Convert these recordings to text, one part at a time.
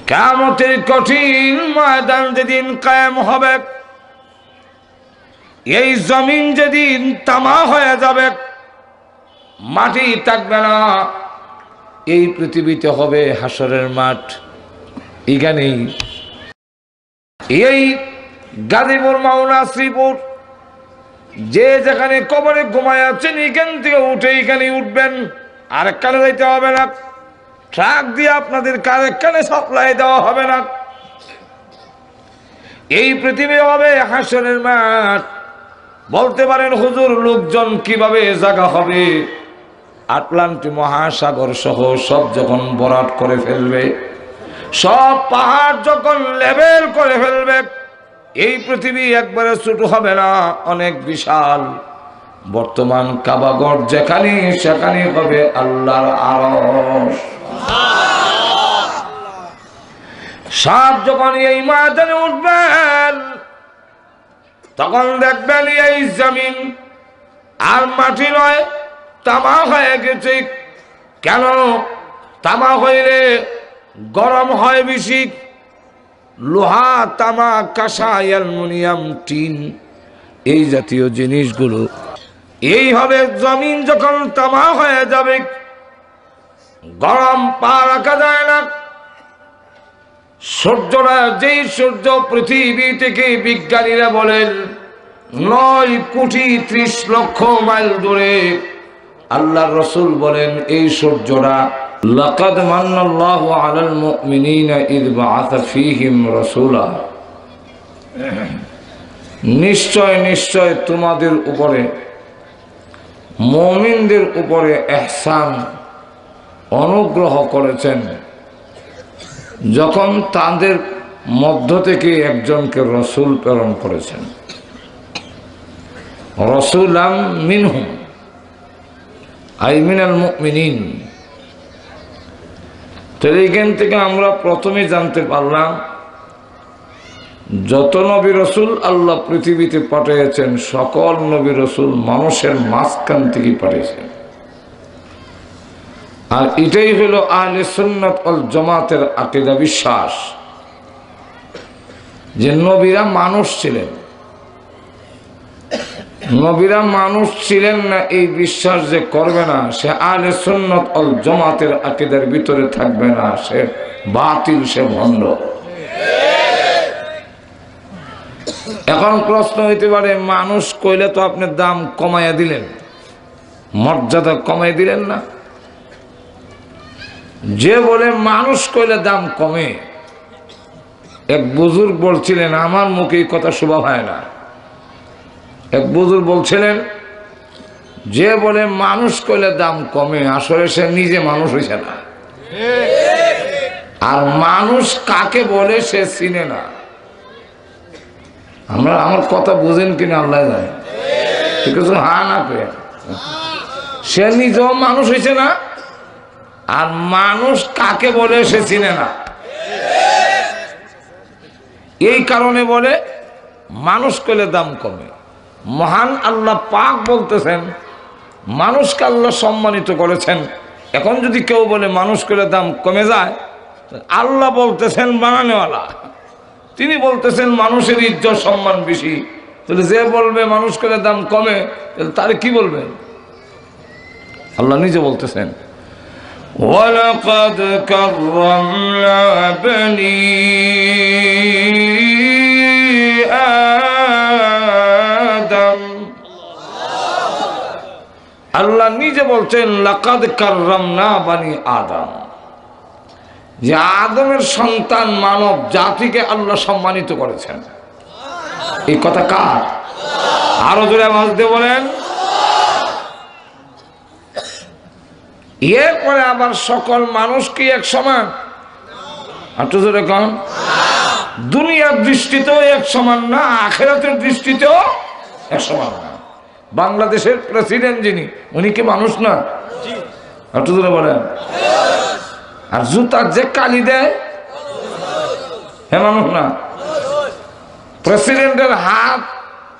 কিয়ামতের কঠিন ময়দান যেদিন কায়েম হবে, এই জমিন যেদিন তামা হয়ে যাবে, মাটি থাকবে না, এই পৃথিবীতে হবে হাসরের মাঠ। এখানেই এই গাজীপুর মাওনা শ্রীপুর যে যেখানে কবরে ঘুমায় আছেন, এখান থেকে উঠে এখানে উঠবেন, আরেক কানে যাইতে হবে না, ট্রাক দিয়ে আপনাদের আরেক কানে সাপ্লাই দেওয়া হবে না। এই পৃথিবী হবে হাসরের মাঠ। বলতে পারেন হুজুর লোকজন কিভাবে জায়গা হবে? আটলান্টিক মহাসাগর সহ সব যখন ভরাট করে ফেলবে, সব পাহাড় যখন লেভেল করে ফেলবে, এই পৃথিবী একবারে ছোট হবে না, অনেক বিশাল। বর্তমান কাবাগর যেখানে সেখানে হবে আল্লাহর আরশ। সব যখন এই ময়দানে উঠবেন, তখন দেখবেন এই জমিন আর মাটি নয়, তামা হয়ে গেছে। কেন? তামা হইলে গরম হয় বেশি। লোহা, তামা, কাঁসা, অ্যালুমিনিয়াম, টিন, এই জাতীয় জিনিসগুলো এই হবে। জমিন যখন তামা হয়ে যাবে, গরম পা রাখা যায় না। সূর্যরা, যেই সূর্য পৃথিবী থেকে বিজ্ঞানীরা বলেন 9,30,00,000 মাইল দূরে, আল্লাহর রাসূল বলেন এই সূর্যরা লাকাদ মান্নাল্লাহু আলাল মুমিনিনা ইয বাআসা ফীহিম রাসূলা, নিশ্চয় নিশ্চয় তোমাদের উপরে, মুমিনদের উপরে ইহসান, অনুগ্রহ করেছেন যখন তাদের মধ্য থেকে একজনকে রাসূল প্রেরণ করেছেন। রাসূলাম মিনহুম আই মিনাল মুমিনিন। তাহলে এখান থেকে আমরা প্রথমে জানতে পারলাম যত নবী রাসূল আল্লাহ পৃথিবীতে পাঠিয়েছেন, সকল নবী রাসূল মানুষের মাঝখান থেকে পাঠিয়েছেন। আর এটাই হলো আহলে সুন্নাত ওয়াল জামাতের আকীদা, বিশ্বাস যে নবীরা মানুষ ছিলেন। নবীরা মানুষ ছিলেন না এই বিশ্বাস যে করবে না, সে আহলে সুন্নাত ওয়াল জামাতের আকীদার ভিতরে থাকবে না, সে বাতিল, সে ভণ্ড। এখন প্রশ্ন হইতে পারে, মানুষ কইলে তো আপনি দাম কমাইয়া দিলেন, মর্যাদা কমাই দিলেন না? যে বলে মানুষ কইলে দাম কমে, এক বুজুর্গ বলছিলেন, আমার মুখে এই কথা শোভা হয় না। এক বুজুর্গ বলছিলেন, যে বলে মানুষ কইলে দাম কমে, আসলে সে নিজে মানুষ হইছে না, আর মানুষ কাকে বলে সে চিনে না। আমার কথা বুঝেন কিনা আল্লাহ জানে। ঠিক আছে, হ্যাঁ না পেয়ে সে নিজেও মানুষ হইছে না, আর মানুষ কাকে বলে সে চিনে না। এই কারণে বলে মানুষ কইলে দাম কমে। মহান আল্লাহ পাক বলতেছেন মানুষকে আল্লাহ সম্মানিত করেছেন। এখন যদি কেউ বলে মানুষ কইলে দাম কমে যায়, আল্লাহ বলতেছেন বানানেওয়ালা, তিনি বলতেছেন মানুষের ইজ্জত সম্মান বেশি। তাহলে যে বলবে মানুষ কইলে দাম কমে, তাহলে তার কি বলবেন? আল্লাহ নিজে বলতেছেন ওয়ালাকাদ কাররামনা বনি আদম। আল্লাহ নিজে বলছেন লাকাদ কাররামনা বনি আদম, যে আদমের সন্তান মানব জাতিকে আল্লাহ সম্মানিত করেছেন। এই কথা কার? আরো জোরে আওয়াজ দিয়ে বলেন। এরপরে আবার সকল মানুষ কি এক সমান? একটু জোরে কন। দুনিয়ার দৃষ্টিতেও এক সমান না, আখিরাতের দৃষ্টিতেও এক সমান না। বাংলাদেশের প্রেসিডেন্ট যিনি, উনি কি মানুষ না? একটু জোরে বলেন। আর জুতার যে কালি দেয়, হে মানুষ না? প্রেসিডেন্টের হাত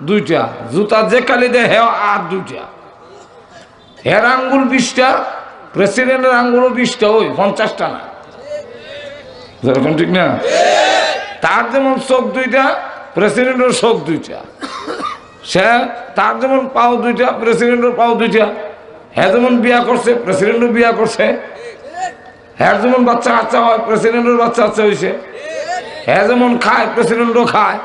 দুইটা, জুতার যে কালি দেয় হে হাত দুইটা, হের আঙ্গুল 20টা, প্রেসিডেন্টের আঙ্গুলও 20টা, ওই 50টা না। যেরকম ঠিক না? তার যেমন চোখ দুইটা, প্রেসিডেন্টের চোখ দুইটা। সে তার যেমন পাও দুইটা, প্রেসিডেন্টের পাও দুইটা। হ্যাঁ যেমন বিয়া করছে, প্রেসিডেন্টও বিয়া করছে। হ্যাঁ যেমন বাচ্চা কাচ্চা হয়, প্রেসিডেন্টের বাচ্চা কাচ্চা হয়েছে। হ্যাঁ যেমন খায়, প্রেসিডেন্টও খায়।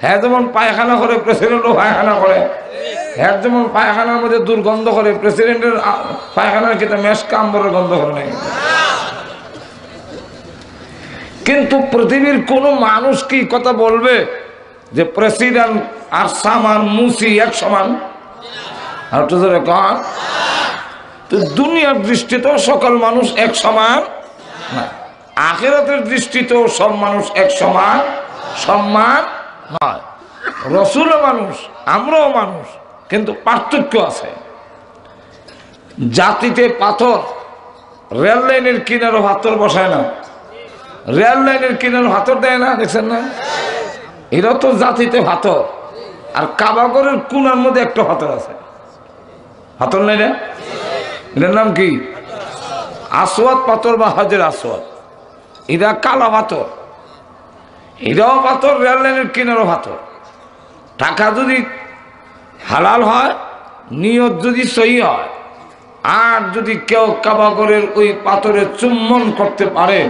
হ্যাঁ যেমন পায়খানা করে, প্রেসিডেন্টও পায়খানা করে। হ্যাঁ যেমন পায়খানার মধ্যে দুর্গন্ধ করে, প্রেসিডেন্টের পায়খানার ক্ষেত্রে মেশকা আম্বরের গন্ধ করে নাই। কিন্তু পৃথিবীর কোন মানুষ কি কথা বলবে যে প্রেসিডেন্ট আর সামান মুসি এক সমান? আর তো কন, তো দুনিয়ার দৃষ্টিতেও সকল মানুষ এক সমান না, আখিরাতের দৃষ্টিতেও সব মানুষ এক সমান সম্মান নয়। রসুলও মানুষ, আমরাও মানুষ, কিন্তু পার্থক্য আছে। জাতিতে পাথর, রেল লাইনের কিনারও পাথর বসায় না, রেল লাইনের কিনারও পাথর দেয় না, দেখছেন না? এরা তো জাতিতে পাথর। আর কাবাগরের কোনার মধ্যে একটা পাথর আছে, পাথর নেই রে, এটার নাম কি? আসওয়াদ পাথর বা হাজের আসওয়াদ। এরা কালা পাথর, এরাও পাথর, রেল লাইনের কিনারও পাথর। টাকা যদি হালাল হয়, নিয়ত যদি সহি হয়, আর যদি কেউ কাবাগরের ওই পাথরে চুম্বন করতে পারে,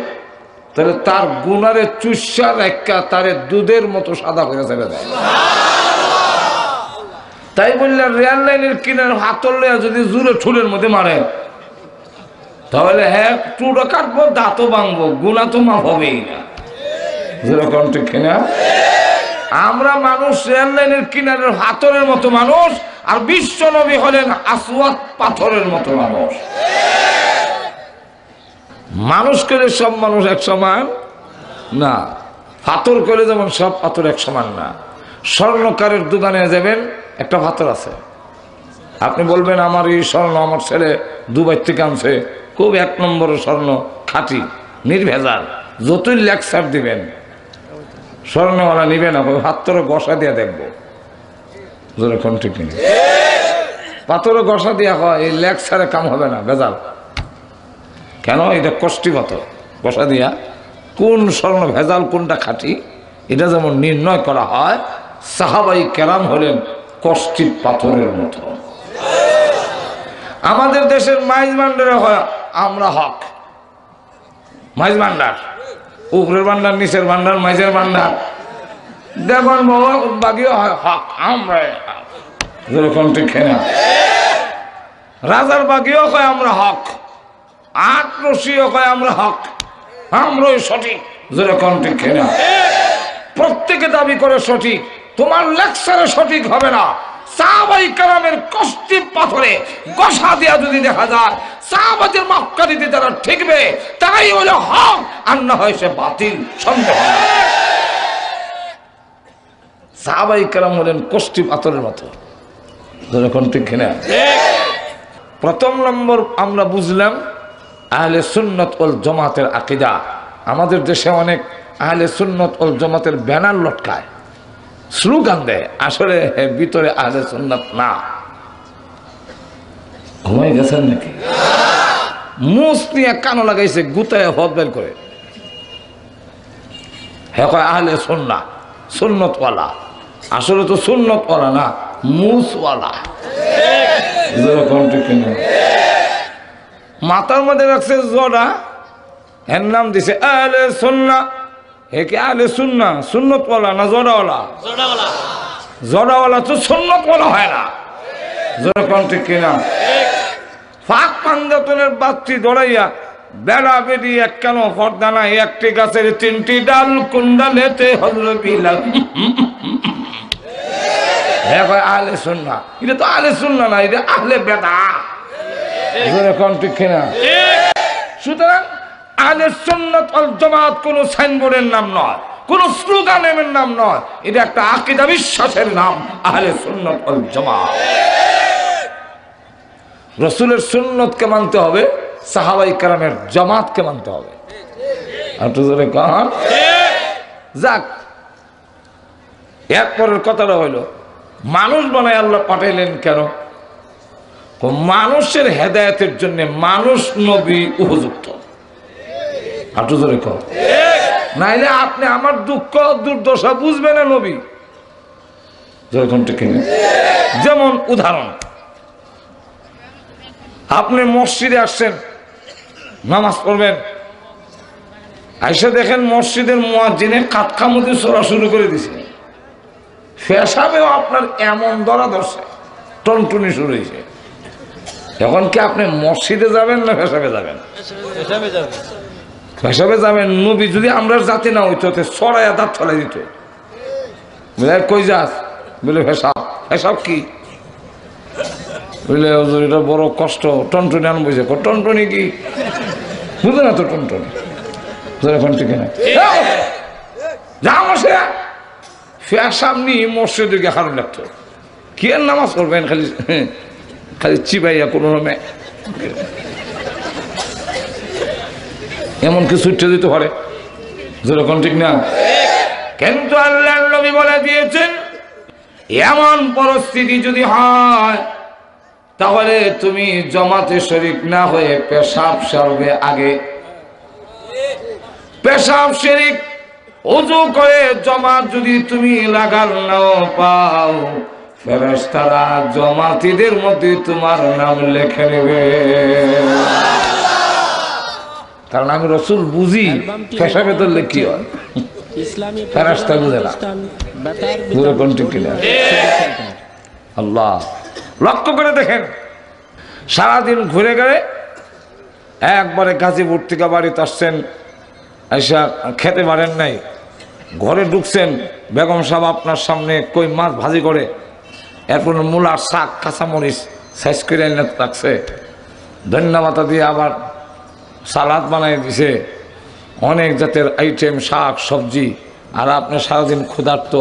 তাহলে তার গুনারে চুষা রেখা তারে দুধের মতো সাদা করে ছেড়ে দেয়। তাই বললে রেল লাইনের কিনারে হাতল লইয়া যদি জুড়ে ঠুলের মধ্যে মারে, তাহলে হ্যাঁ টুটো কাটবো, দাঁতও ভাঙবো, গুণা তো মাফ হবেই না। যেরকম ঠিক না? আমরা মানুষ রেল লাইনের কিনারের হাতরের মতো মানুষ, আর বিশ্ব নবী হলেন আসওয়াদ পাথরের মতো মানুষ। মানুষ করে সব মানুষ এক সমান না, পাথর করে যেমন সব পাথর এক সমান না। স্বর্ণকারের দোকানে যাবেন, একটা পাথর আছে, আপনি বলবেন আমার এই স্বর্ণ আমার ছেলে দুবাই থেকে আনছে, খুব এক নম্বরের স্বর্ণ, খাঁটি নির্ভেজাল, যতই লেকচার দিবেন স্বর্ণওয়ালা নিবে না, পাথরে গসা দিয়ে দেখবো। যেরকম ঠিক নেই, পাথরে গসা দিয়া হয়, এই লেকচারে কাম হবে না, ভেজাল। কেন? এটা কষ্টি পাথর, গসা দিয়া কোন স্বর্ণ ভেজাল কোনটা খাঁটি এটা যেমন নির্ণয় করা হয়, সাহাবাই কেরাম হলেন কষ্টি পাথরের মতো। আমাদের দেশের মাইজ ভান্ডারে হয় আমরা হক, মাইজ ভান্ডার, উপরের ভান্ডার, নিচের ভান্ডার, মাইজের ভান্ডার, দেখুন বাবা বাকিও হয় হক, আমরা যেরকম ঠিক না। রাজার বাকিও কয় আমরা হক, আটরশিও কয় আমরা হক, আমরাই সঠিক, যেরকম ঠিক না। প্রত্যেকে দাবি করে সঠিক, তোমার লেকচারে সঠিক হবে না। সাহাবাই কেরামের কষ্টি পাথরে গসা দিয়া যদি দেখা যায়, সাহাবাদের মাক্কারিতে যারা ঠিকবে তারাই হলো হক, আর না হয় সে বাতিল, সন্দেহ। সাহাবাই কেরাম হলেন কষ্টি পাথরের মতো, যেরকম ঠিক না। প্রথম নম্বর আমরা বুঝলাম আহলে সুন্নাত ওয়াল জামাতের আকীদা। আমাদের দেশে অনেক আহলে সুন্নাত ওয়াল জামাতের ব্যানার লটকায়, স্লোগান দেয়, আসলে ভিতরে আহলে সুন্নাত না। ঘুমাই গেছেন নাকি? মুস নিয়ে কানো লাগাইছে, গুতায় হদ বের করে, হ্যাঁ কয় আহলে সুন্নাত, সুন্নতওয়ালা। আসলে তো সুন্নতওয়ালা না, মুসওয়ালা। মাথার মধ্যে রাখছে জড়া, এর নাম দিছে আহলে সুন্নাহ। হে কি আহলে সুন্নাহ? সুন্নতওয়ালা না জড়াওয়ালা? জড়াওয়ালা তো সুন্নতওয়ালা হয় না, যেরকম ঠিক কিনা। ফাঁক পাঞ্জাতনের বাচ্চি দৌড়াইয়া বেড়া বেরিয়ে কেন পর্দা নাই, একটি গাছের তিনটি ডাল, কুন্ডালেতে হল বিলাল। আহলে সুন্নাহ, এটা তো আহলে সুন্নাহ না, এটা আহলে বেদা, যেরকম ঠিক কিনা। সুতরাং আহলে সুন্নাত ওয়াল জামাত কোন সাইনবোর্ডের নাম নয়, কোন স্লোগানের নাম নয়, এটা একটা আকীদা বিশ্বাসের নাম, আহলে সুন্নাত ওয়াল জামাত। রাসূলের সুন্নতকে মানতে হবে, সাহাবাই কেরামের জামাতকে মানতে হবে। যাক, এরপরের কথাটা হইল মানুষ বানায় আল্লাহ পাঠাইলেন কেন? মানুষের হেদায়েতের জন্য মানুষ নবী উপযুক্ত। হাঁটু জোরে কর। নাইলে আপনি আমার দুঃখ দুর্দশা বুঝবে না নবী। যেমন উদাহরণ, আপনি মসজিদে আসছেন, নামাজ পড়বেন, আইসা দেখেন মসজিদের মুয়াজ্জিনে কাতকামুদি চলা শুরু করে দিছে, পেশাবেও আপনার এমন ধরা ধরছে, টনটনি শুরু হয়েছে। এখন কি আপনি মসজিদে যাবেন না পেশাবে যাবেন? পেশাবে যাবেন। নবী যদি আমরা জাতি না হইতো ছড়াইয়া দাঁত ছড়াই দিত, বুঝলে কই যাস, বলে পেশাব। পেশাব কি বুঝলে এটা বড় কষ্ট, টনটনি আন বুঝে, টনটনি কি বুঝে না তো, টনটনি এখন ঠিক না। যা মশে পেশাব নিয়ে মসজিদে গিয়ে হারুন লাগতো, কি আর নামাজ পড়বেন খালি খালি চিবাইয়া কোনো রকমে এমন কিছু উঠে দিতে পারে, যেরকম ঠিক না। কিন্তু আল্লাহর নবী বলে দিয়েছেন এমন পরিস্থিতি যদি হয় তাহলে তুমি জামাতে শরীক না হয়ে পেশাব সারবে আগে। পেশাব শরীক ওযু করে জামাত যদি তুমি লাগাল নাও পাও, ফেরেশতারা জামাতীদের মধ্যে তোমার নাম লিখে নেবে। কারণ আমি রাসূল বুঝি পেশাবে তো কি হয়, ফেরেশতা বুঝে না। আল্লাহ লক্ষ্য করে দেখেন, সারাদিন ঘুরে গেলে একবারে গাজীপুর থেকে বাড়িতে আসছেন, আইসা খেতে পারেন নাই, ঘরে ঢুকছেন, বেগম সাহেব আপনার সামনে কই মাছ ভাজি করে, এরপর মূলার শাক কাঁচামরিচ সাইজ করে এনে রাখছে, ধন্যবাদ দিয়ে আবার সালাদ বানাই দিছে, অনেক জাতের আইটেম শাক সবজি, আর আপনি সারাদিন ক্ষুধার্ত,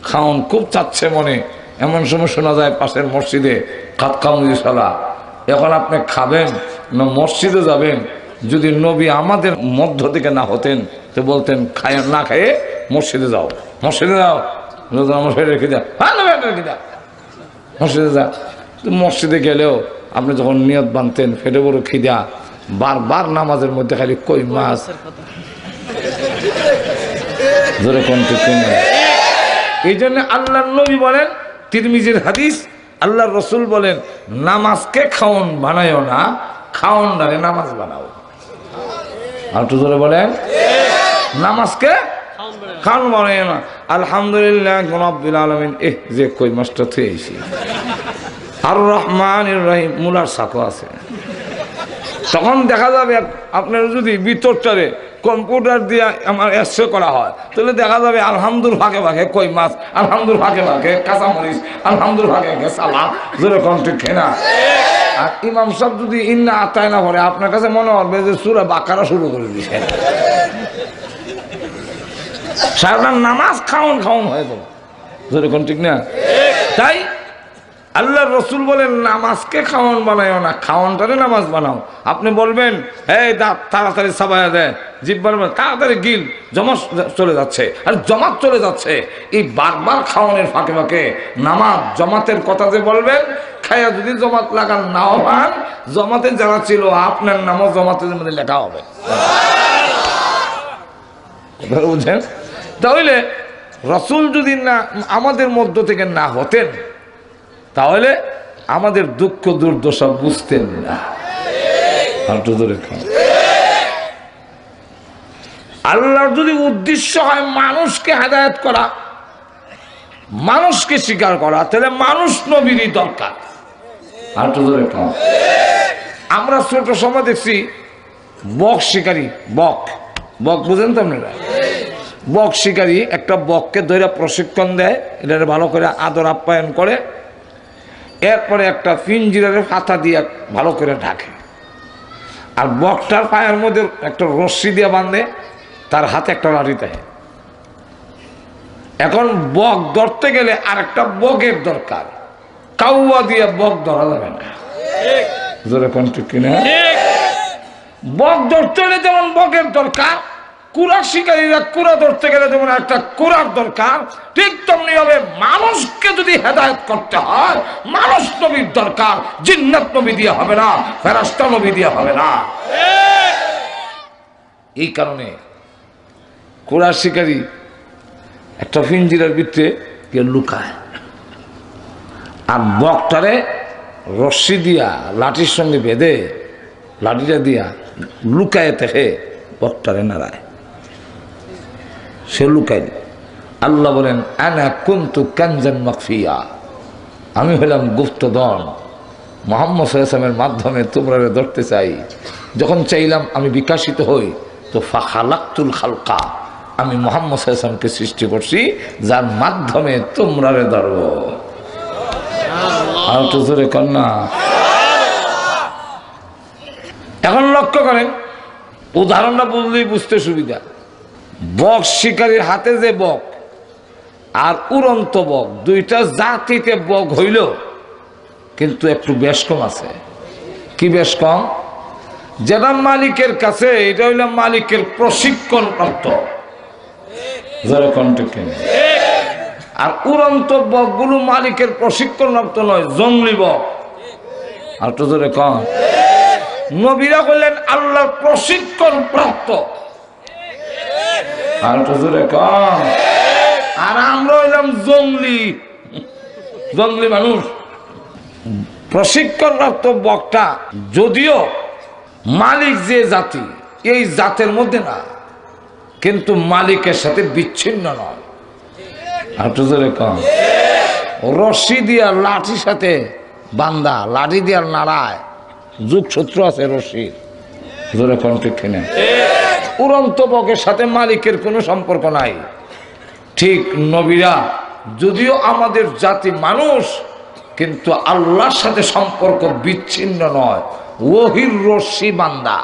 খাওন খুব চাচ্ছে মনে। এমন সময় শোনা যায় পাশের মসজিদে কাতকামুজি সালা। এখন আপনি খাবেন না মসজিদে যাবেন? যদি নবী আমাদের মধ্য থেকে না হতেন তো বলতেন খায় না খায়ে মসজিদে যাও, মসজিদে যাও, রেখে দাও, রেখে দাও, মসজিদে যা। তো মসজিদে গেলেও আপনি যখন নিয়ত বাঁধতেন ফেটে বড় খিদা, বারবার নামাজের মধ্যে খালি কই মাছ, এই জন্য আল্লাহর নবী বলেন, তিরমিজির হাদিস, আল্লাহর রাসূল বলেন নামাজকে খাওন বানায়ও না, খাওন ডারে নামাজ বানাও। আর তো জোরে বলেন, নামাজকে খাওন বানায়ও না। আলহামদুলিল্লাহ রাব্বিল আলামিন, যে কই মাছটা থুয়েছি, আর রহমানির রহিম মুলার সাকো আছে। তখন দেখা যাবে আপনার যদি ভিতরটারে কম্পিউটার দিয়ে আমার এসে করা হয় তাহলে দেখা যাবে আলহামদুল ভাগে ভাগে কই মাছ, আলহামদুল ভাগে ভাগে কাঁচামরিচ, আলহামদুল ভাগে ভাগে সালাদ, যেরকম ঠিক না। আর ইমাম সাহেব যদি ইন্না আতায় না পড়ে আপনার কাছে মনে হবে যে সূরা বাকারা শুরু করে দিছে, সারা নামাজ খাওন খাওন হয়ে যাবে, যেরকম ঠিক না। তাই আল্লাহর রাসূল বলেন নামাজকে খাওয়ান বানায়ও না, খাওয়ানটারে নামাজ বানাও। আপনি বলবেন এই দাঁত তাড়াতাড়ি সাবায়া দেয়, জিব্বার তাড়াতাড়ি গিল, জমা চলে যাচ্ছে, আর জমাত চলে যাচ্ছে। এই বারবার খাওয়ানোর ফাঁকে ফাঁকে নামাজ জমাতের কথা যে বলবেন, খাইয়া যদি জমাত লাগান নাও পান, জমাতে যারা ছিল আপনার নামও জমাতের মধ্যে লেখা হবে, বুঝছেন? তাহলে রাসূল যদি না আমাদের মধ্য থেকে না হতেন তাহলে আমাদের দুঃখ দুর্দশা বুঝতেন না। আল্লাহর যদি উদ্দেশ্য হয় মানুষকে হেদায়েত করা, মানুষকে স্বীকার করা, তাহলে মানুষ নবীরই দরকার। আমরা ছোট সময় দেখছি বক শিকারী, বক বক বুঝেন তো আপনারা? বক শিকারী একটা বককে ধরে প্রশিক্ষণ দেয়, এটা ভালো করে আদর আপ্যায়ন করে, এরপরে একটা পিঞ্জিরার পাতা দিয়ে ভালো করে ঢাকে, আর বকটার পায়ের মধ্যে একটা রশ্মি দিয়ে বাঁধে, তার হাতে একটা লাঠি দেয়। এখন বক ধরতে গেলে আর একটা বকের দরকার, কাউয়া দিয়ে বক ধরা যাবে না, বক ধরতে গেলে যেমন বকের দরকার, কুড়া শিকারীরা কুড়া ধরতে গেলে যেমন একটা কুড়ার দরকার, ঠিক তেমনি হবে মানুষকে যদি হেদায়েত করতে হয় মানুষ নবীর দরকার। জিন্নাত নবী দিয়ে হবে না, ফেরেশতা নবী দিয়ে হবে না। এই কারণে কোরা শিকারী একটা পিঞ্জিরার ভিতরে কেউ লুকায়, আর বকটারে রশ্মি দিয়া লাঠির সঙ্গে বেঁধে লাঠিটা দিয়া লুকায় থেকে বকটারে নাড়ায়, সে লুকায়। আল্লাহ বলেন আনা কুনতু কানজান মাখফিয়া, আমি হলাম গুপ্তধন, মুহাম্মদ সাল্লাল্লাহু আলাইহি ওয়াসাল্লামের মাধ্যমে তোমরা ধরতে চাই। যখন চাইলাম আমি বিকাশিত হই তো ফাখালাকতুল খালকা, আমি মুহাম্মদ সাল্লাল্লাহু আলাইহি ওয়াসাল্লামকে সৃষ্টি করছি যার মাধ্যমে তোমরা ধরব। আর তো জোরে কন্যা। এখন লক্ষ্য করেন, উদাহরণটা বুঝলেই বুঝতে সুবিধা। বক শিকারীর হাতে যে বক আর উড়ন্ত বক, দুইটা জাতিতে বক হইল, কিন্তু একটু বেশ কম আছে। কি বেশ কম? যেটা মালিকের কাছে, এটা হইল মালিকের প্রশিক্ষণ প্রাপ্ত, আর উড়ন্ত বক গুলো মালিকের প্রশিক্ষণ প্রাপ্ত নয়, জঙ্গলি বক। আর তো ধরে কম, নবীরা বললেন আল্লাহর প্রশিক্ষণ প্রাপ্ত, আর তো ধরে কম। আর আমরা হইলাম জঙ্গলি মানুষ। প্রশিক্ষণ প্রাপ্ত বকটা যদিও মালিক যে জাতি, এই জাতের মধ্যে না, কিন্তু মালিকের সাথে বিচ্ছিন্ন নয়। আর তো ধরে কম, রশি দিয়া লাঠির সাথে বান্দা, লাঠি দিয়া নাড়ায়, যুগসূত্র আছে রশির, ধরে কম ঠিক কিনা? উড়ন্ত বকের সাথে মালিকের কোনো সম্পর্ক নাই। ঠিক নবীরা যদিও আমাদের জাতি মানুষ, কিন্তু আল্লাহর সাথে সম্পর্ক বিচ্ছিন্ন নয়। ওহির রশি বান্দা,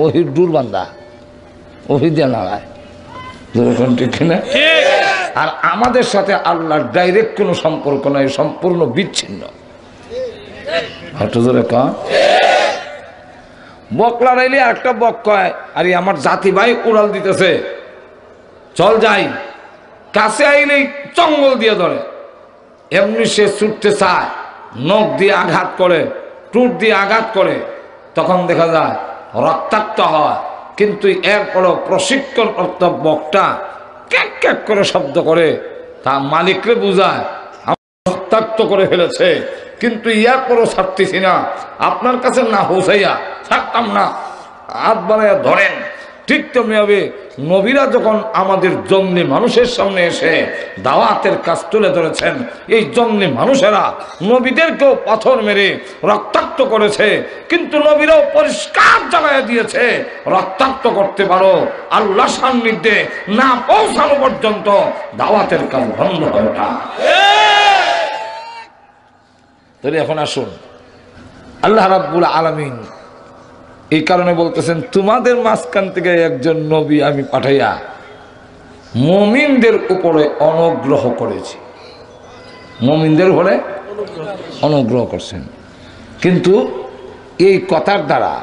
ওহির ডুর বান্দা, ওহি দিয়ে নাড়ায়, ঠিক কিনা? আর আমাদের সাথে আল্লাহর ডাইরেক্ট কোনো সম্পর্ক নাই, সম্পূর্ণ বিচ্ছিন্ন। বক লড়াইলে একটা বক কয়, আরে আমার জাতি ভাই উড়াল দিতেছে, চল যাই। কাছে আইলেই চঙ্গল দিয়ে ধরে, এমনি সে ছুটতে চায়, নখ দিয়ে আঘাত করে, টুট দিয়ে আঘাত করে, তখন দেখা যায় রক্তাক্ত হয়। কিন্তু এরপরও প্রশিক্ষণপ্রাপ্ত বকটা ক্যাক ক্যাক করে শব্দ করে, তা মালিকরে বুঝায় রক্তাক্ত করে ফেলেছে, কিন্তু এরপরও ছাড়তেছি না, আপনার কাছে না পৌঁছাইয়া ছাড়তাম না, হাত বাড়াইয়া ধরেন। ঠিক তেমনি হবে নবীরা যখন আমাদের জঙ্গলি মানুষের সামনে এসে দাওয়াতের কাজ তুলে ধরেছেন, এই জঙ্গলি মানুষেরা নবীদেরকেও পাথর মেরে রক্তাক্ত করেছে, কিন্তু নবীরাও পরিষ্কার জানাইয়া দিয়েছে, রক্তাক্ত করতে পারো, আল্লাহ সান্নিধ্যে না পৌঁছানো পর্যন্ত দাওয়াতের কাজ বন্ধ হবে না। তাহলে এখন আসুন, আল্লাহ রাব্বুল আলামিন এই কারণে বলতেছেন, তোমাদের মাঝখান থেকে একজন নবী আমি পাঠাইয়া মুমিনদের উপরে অনুগ্রহ করেছি। মুমিনদের উপরে অনুগ্রহ করছেন, কিন্তু এই কথার দ্বারা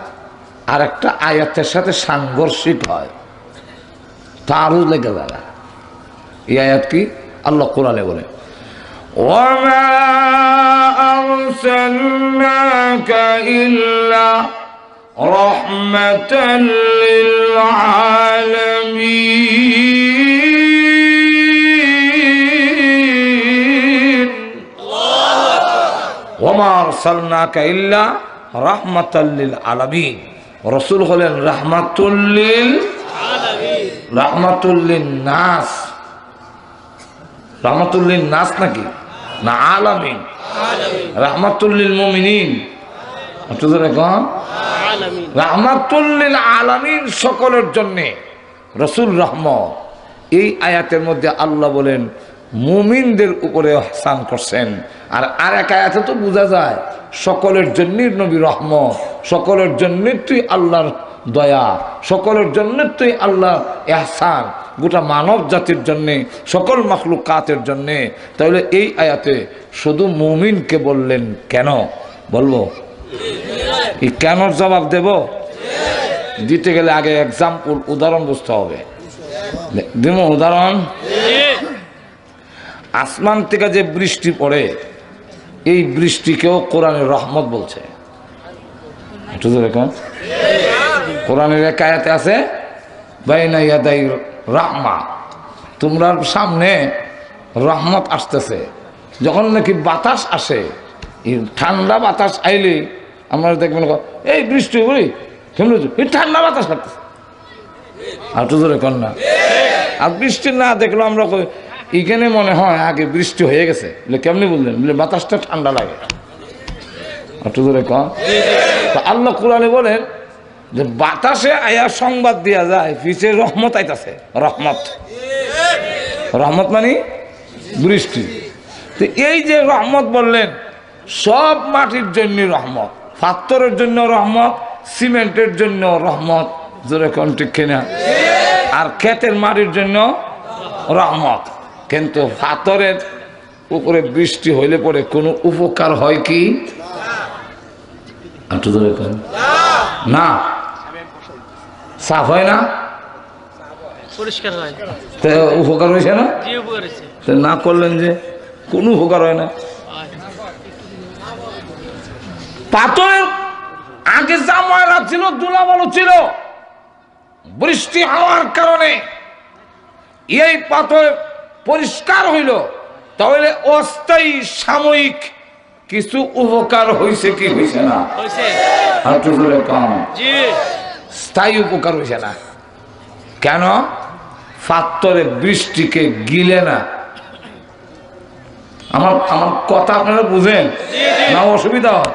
আর একটা আয়াতের সাথে সাংঘর্ষিক হয়, তারও লেগে দাঁড়া। এই আয়াত কি? আল্লাহ কোরআনে বলে, ওয়ামা আরসালনাকা ইল্লা রাহমাতাল লিল আলামিন। ওয়ামা আরসালনাকা ইল্লা রাহমাতাল লিল আলামিন। রাসূল হলেন রাহমাতুল লিল আলামিন, রাহমাতুল লিন নাস। রাহমাতুল লিন নাস নাকি না আলামিন? রাহমাতুল লিল মুমিনিন, রাহমাতুল লিল আলামিন, সকলের জন্য রাসূল রহমত। এই আয়াতের মধ্যে আল্লাহ বলেন মুমিনদের উপরে ইহসান করছেন, আর আরেক আয়াতে তো বোঝা যায় সকলের জন্যই নবী রহমত, সকলের জন্য তুই আল্লাহর দয়া, সকলের জন্য তুই আল্লাহ ইহসান, গোটা মানব জাতির জন্যে, সকল মাখলুকাতের জন্যে। তাহলে এই আয়াতে শুধু মুমিনকে বললেন কেন? বলবো এই কেন জবাব দেব? দিতে গেলে আগে এক্সাম্পল, উদাহরণ বুঝতে হবে। দিব উদাহরণ। আসমান থেকে যে বৃষ্টি পড়ে, এই বৃষ্টিকেও কোরআনের রহমত বলছে। একটু দেখুন, কোরআনের এক আয়াতে আছে বাইনা ইয়াদাই রাহমা, তোমরার সামনে রহমত আসতেছে। যখন নাকি বাতাস আসে, এই ঠান্ডা বাতাস আইলে আমরা দেখবেন এই বৃষ্টি বলি কেমন এই ঠান্ডা বাতাস লাগতেছে, আর তো জোরে কর না। আর বৃষ্টি না দেখলো আমরা এখানে মনে হয় আগে বৃষ্টি হয়ে গেছে। বলে কেমনি বললেন? বলে বাতাসটা ঠান্ডা লাগে। আর তো জোরে কর। তো আল্লাহ কোরআনে বলেন যে বাতাসে আয়া সংবাদ দেওয়া যায় পিছে রহমত আইতাছে। রহমত, রহমত মানে বৃষ্টি। তো এই যে রহমত বললেন, সব মাটির জন্য রহমত, পাথরের জন্য রহমত, সিমেন্টের জন্য রহমত, জোরে কোন ঠিক কিনা? আর ক্ষেতের মাটির জন্য রহমত। কিন্তু পাথরের উপরে বৃষ্টি হইলে পরে কোনো উপকার হয় কি? না, সাফ হয় না, পরিষ্কার হয়, উপকার হয়েছে না? না করলেন যে কোনো উপকার হয় না। পাথরের আগে যা ময়লা ছিল, ধুলাবালু ছিল, বৃষ্টি হওয়ার কারণে এই পাথর পরিষ্কার হইল। তাহলে অস্থায়ী সাময়িক কিছু উপকার হয়েছে কি হয়েছে না? স্থায়ী উপকার হয়েছে না। কেন? পাথরে বৃষ্টিকে গিলে না। আমার আমার কথা আপনারা বুঝেন না? অসুবিধা হয়?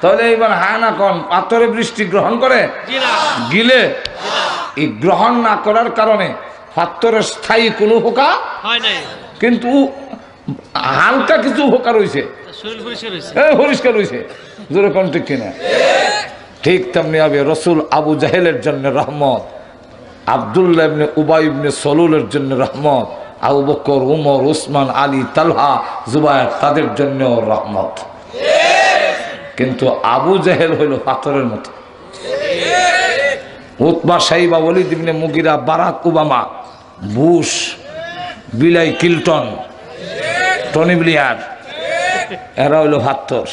তাহলে এইবার হ্যাঁ না কোন পাথরে বৃষ্টি গ্রহণ করে গিলে? এই গ্রহণ না করার কারণে পাথরের স্থায়ী কোনো উপকার হয় নাই, কিন্তু হালকা কিছু উপকার হয়েছে, পরিষ্কার হয়েছে। জোরে কোন ঠিক কিনা? ঠিক তেমনি হবে রসুল আবু জাহেলের জন্য রহমত, আব্দুল্লাহ ইবনে উবাই ইবনে সলুলের জন্য রহমত, আবু বকর, উমর, উসমান, আলী, তালহা, জুবায়ের, তাদের জন্য রহমত। কিন্তু আবু জাহেল হইল পাথরের মতো। উতবা, সাইবা, ওয়ালিদ ইবনে মুগিরা, বারাক ওবামা, বুশ, বিলাই ক্লিনটন, টনি ব্লেয়ার, এরা হইল পাথর।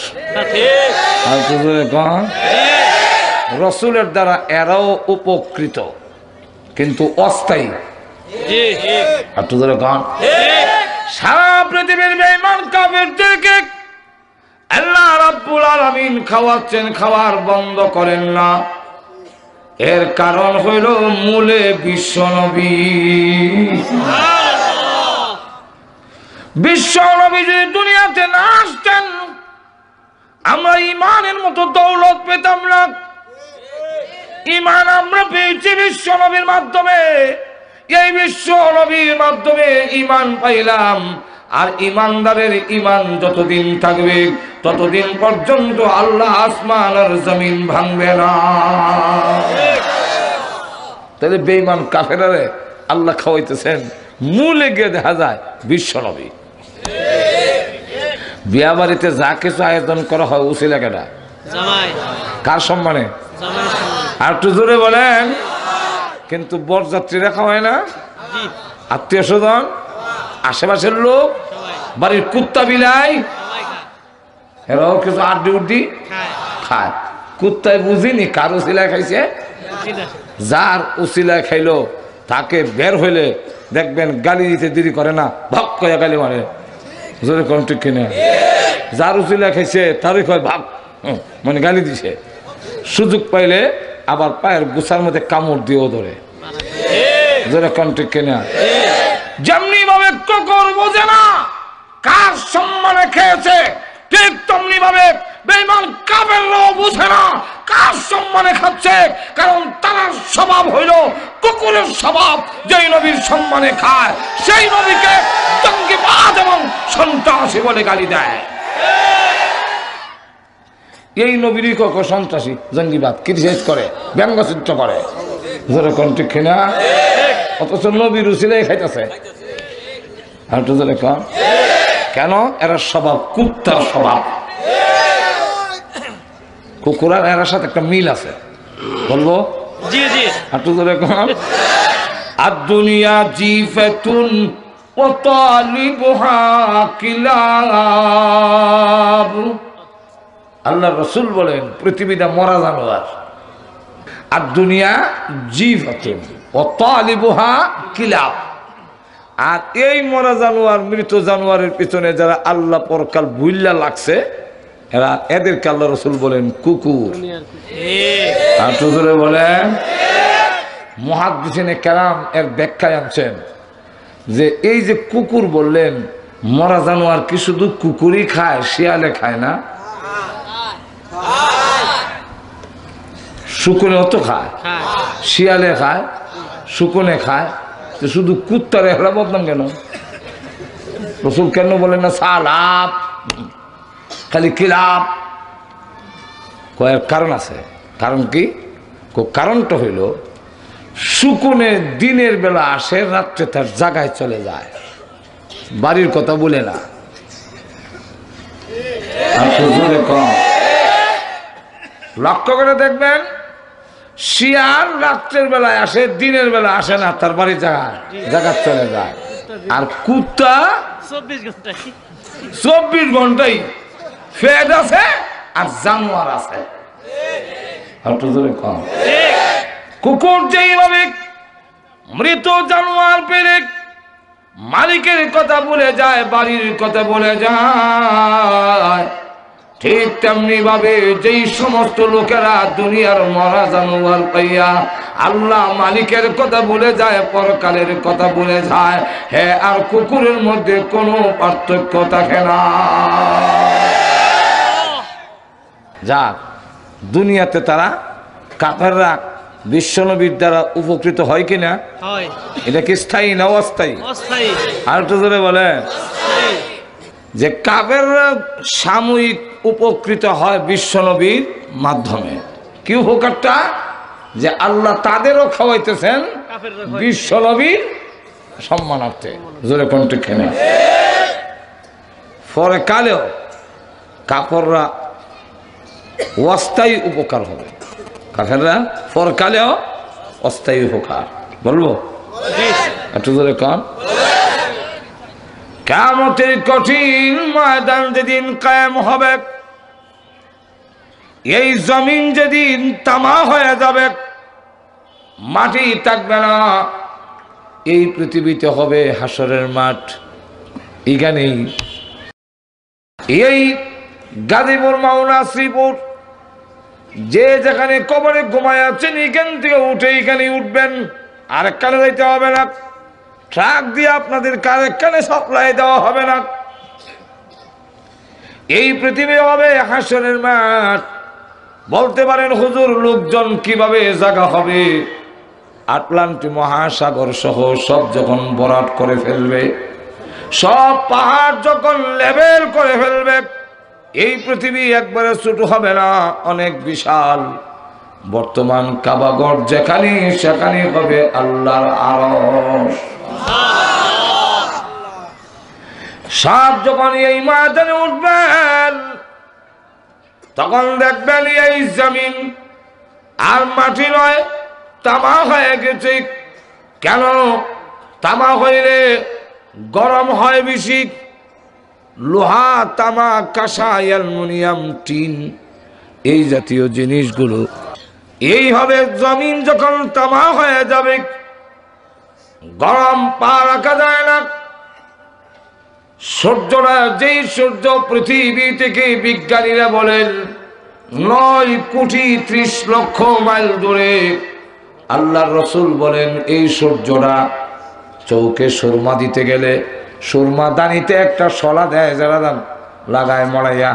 রসুলের দ্বারা এরাও উপকৃত, কিন্তু অস্থায়ী। সারা পৃথিবীর বেঈমান কাফেরদেরকে আল্লাহ রাব্বুল আলামিন খাওয়াচ্ছেন, খাওয়ার বন্ধ করেন না। এর কারণ হইল মূলে বিশ্বনবী। বিশ্বনবী যদি দুনিয়াতে না আসতেন, আমরা ইমানের মতো দৌলত পেতাম না। ইমান আমরা পেয়েছি বিশ্বনবীর মাধ্যমে। এই বিশ্বনবীর মাধ্যমে ইমান পাইলাম। আর ইমানদারের ইমান যতদিন থাকবে ততদিন পর্যন্ত আল্লাহ আসমান আর জমিন ভাঙবে না। তাহলে বেঈমান কাফেরারে আল্লাহ খাওয়াইতেছেন, মূলে গিয়ে দেখা যায় বিশ্বনবী। বিয়া বাড়িতে যা কিছু আয়োজন করা হয় উসিলা কেটা? কার সম্মানে? আর একটু জোরে বলেন। কিন্তু বরযাত্রীরা খাওয়ায় না, আত্মীয় স্বজন, আশেপাশের লোক, বাড়ির কুত্তা বিলাই, এরাও কিছু আড্ডি উড্ডি খায়। কুত্তায় বুঝিনি কার উসিলায় খাইছে। যার উসিলায় খাইলো তাকে বের হইলে দেখবেন গালি দিতে দেরি করে না, ভাগ করে গালি মারে। জোরে কোন ঠিক কিনা? যার উসিলায় খাইছে তারই কয় ভাগ, মানে গালি দিছে। সুযোগ পাইলে আবার পায়ের গোছার মধ্যে কামড় দিয়েও ধরে। জোরে কোন ঠিক কিনা? যেমনি ভাবে কুকুর বোঝে না কার সম্মানে খেয়েছে, ঠিক তেমনি ভাবে বেঈমান কাফেররাও বুঝে না কার সম্মানে খাচ্ছে। কারণ তার স্বভাব হইল কুকুরের স্বভাব। যেই নবীর সম্মানে খায় সেই নবীকে জঙ্গিবাদ এবং সন্ত্রাসী বলে গালি দেয়। এই নবীরই কখন সন্ত্রাসী, জঙ্গিবাদ ক্রিটিসাইজ করে, ব্যঙ্গচিত্র করে। জোরে কোন ঠিক কিনা? অথচ নবীর উসিলায় খাইতেছে। আর তো জোরে কোন কেন? এরা স্বভাব কুত্তার স্বভাব। কুকুর আর এর সাথে একটা মিল আছে, বলবো? জি জি। আর তো জোরে কোন আদ-দুনিয়া জিফাতুন ওয়া তালিবুহা কিলাব। আল্লাহ রাসূল বলেন পৃথিবীটা মরা জানোয়ার। আর দুনিয়া জিফাতুন, ও তালিবুহা কিলাব। আর এই মরা জানোয়ার, মৃত জানোয়ারের পিছনে যারা আল্লাহ পরকাল ভুল্লা লাগছে, এরা এদেরকে আল্লাহ রসুল বলেন কুকুর। আর হুজুরে বলেন, মুহাদ্দিসিনে কেরাম এর ব্যাখ্যায় আনছেন যে এই যে কুকুর বললেন, মরা জানোয়ার কি শুধু কুকুরই খায়, শিয়ালে খায় না? শুকুনেও তো খায়, শিয়ালে খায়, শুকুনে খায়, তো শুধু কুত্তারে হেলা বদনাম কেন? রসুল কেন বলেন না সালাপ, খালি কিলাপ? কয়েক কারণ আছে। কারণ কি? কারণটা হইল শুকুনে দিনের বেলা আসে, রাত্রে তার জায়গায় চলে যায়, বাড়ির কথা বলে না। লক্ষ্য করে দেখবেন, শিয়াল রাত্রের বেলায় আসে, দিনের বেলা আসে না, তার বাড়ির জায়গা চলে যায়। আর কুত্তা 24 ঘন্টাই ফেদ আছে আর জানোয়ার আছে। কুকুর যেইভাবে মৃত জানোয়ার পেলে মালিকের কথা বলে যায়, বাড়ির কথা বলে যায়, ঠিক তেমনি ভাবে যেই সমস্ত লোকেরা দুনিয়ার মরা জানোয়ার পাইয়া আল্লাহ মালিকের কথা বলে যায়, পরকালের কথা বলে যায়, হ্যাঁ, আর কুকুরের মধ্যে কোনো পার্থক্য থাকে না। যাক, দুনিয়াতে তারা কাফেররা বিশ্বনবীর দ্বারা উপকৃত হয় কিনা? এটা কি স্থায়ী না অস্থায়ী? আর তো জোরে বলে যে কাফেররা সাময়িক উপকৃত হয় বিশ্বনবীর মাধ্যমে। কি উপকারটা? যে আল্লাহ তাদেরও খাওয়াইতেছেন বিশ্বনবীর সম্মানার্থে। জোরে কোনটি খেনে পরে কালেও কাফেররা অস্থায়ী উপকার হবে, কাফেররা পরকালেও অস্থায়ী উপকার। বলবো একটু জোরে কন। কিয়ামতের কঠিন ময়দান যেদিন কায়েম হবে, এই জমিন যেদিন তামা হয়ে যাবে, মাটি থাকবে না, এই পৃথিবীতে হবে হাসরের মাঠ। এখানেই এই গাজীপুর, মাওনা, শ্রীপুর, যে যেখানে কবরে ঘুমায় আছেন, এখান থেকে উঠে এখানে উঠবেন, আরেকখানে যাইতে হবে না। ট্রাক দিয়ে আপনাদের আরেকখানে সাপ্লাই দেওয়া হবে না। এই পৃথিবী হবে হাসরের মাঠ। বলতে পারেন হুজুর, লোকজন কিভাবে জায়গা হবে? আটলান্টিক মহাসাগর সহ সব যখন ভরাট করে ফেলবে, সব পাহাড় যখন লেভেল করে ফেলবে, এই পৃথিবী একবারে ছোট হবে না, অনেক বিশাল। বর্তমান কাবাগর যেখানে, সেখানে হবে আল্লাহর আরশ। সব যখন এই ময়দানে উঠবেন, তখন দেখবেন এই জমিন আর মাটি নয়, তামা হয়ে গেছে। কেন? তামা হইলে গরম হয় বেশি। লোহা, তামা, কাঁসা, অ্যালুমিনিয়াম, টিন, এই জাতীয় জিনিসগুলো এইভাবে জমিন যখন তামা হয়ে যাবে, গরম পা রাখা যায় না। সূর্যটা, যেই সূর্য পৃথিবী থেকে বিজ্ঞানীরা বলেন 9,30,00,000 মাইল দূরে, আল্লাহর রসুল বলেন এই সূর্যটা চৌকে সুরমা দিতে গেলে সুরমা দানিতে একটা শলা দেয়, যারা লাগায় মরাইয়া,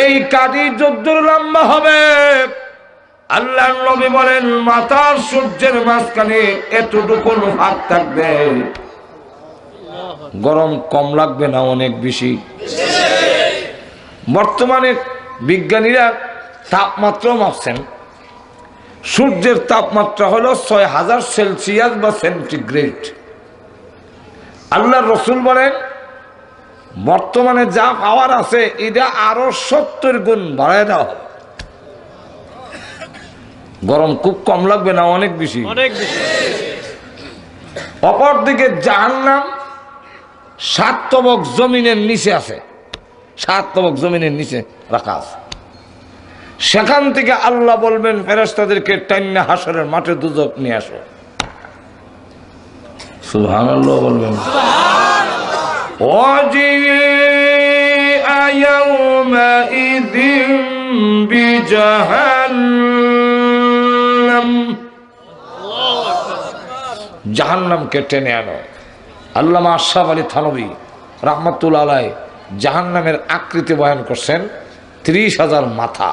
এই কাঠি যদ্দূর লম্বা হবে, আল্লাহর নবী বলেন মাথার সূর্যের মাঝখানে এতটুকু ফাঁক থাকবে, গরম কম লাগবে না, অনেক বেশি। বর্তমানে বিজ্ঞানীরা তাপমাত্রা মাপছেন, সূর্যের তাপমাত্রা হলো 6000 সেলসিয়াস বা সেন্টিগ্রেড। আল্লাহর রসুল বলেন বর্তমানে যা পাওয়ার আছে, এটা আরো 70 গুণ বাড়ায় দেওয়া হবে। গরম খুব কম লাগবে না, অনেক বেশি। অপরদিকে জাহান্নাম 7 তবক জমিনের নিচে আছে, 7 তবক জমিনের নিচে রাখা আছে। সেখান থেকে আল্লাহ বলবেন ফেরেশতাদেরকে টাইন্না হাসরের মাঠে দুজক নিয়ে আসো। সুবহানাল্লাহ বলবেন। ওয়াজিআ ইয়াওমাইযিন বিজাহান্নাম, জাহান্নামকে টেনে আনো। আল্লামা আশরাফ আলী থানভী রাহমাতুল্লাহ আলাইহি জাহান্নামের আকৃতি বয়ান করছেন। 30,000 মাথা,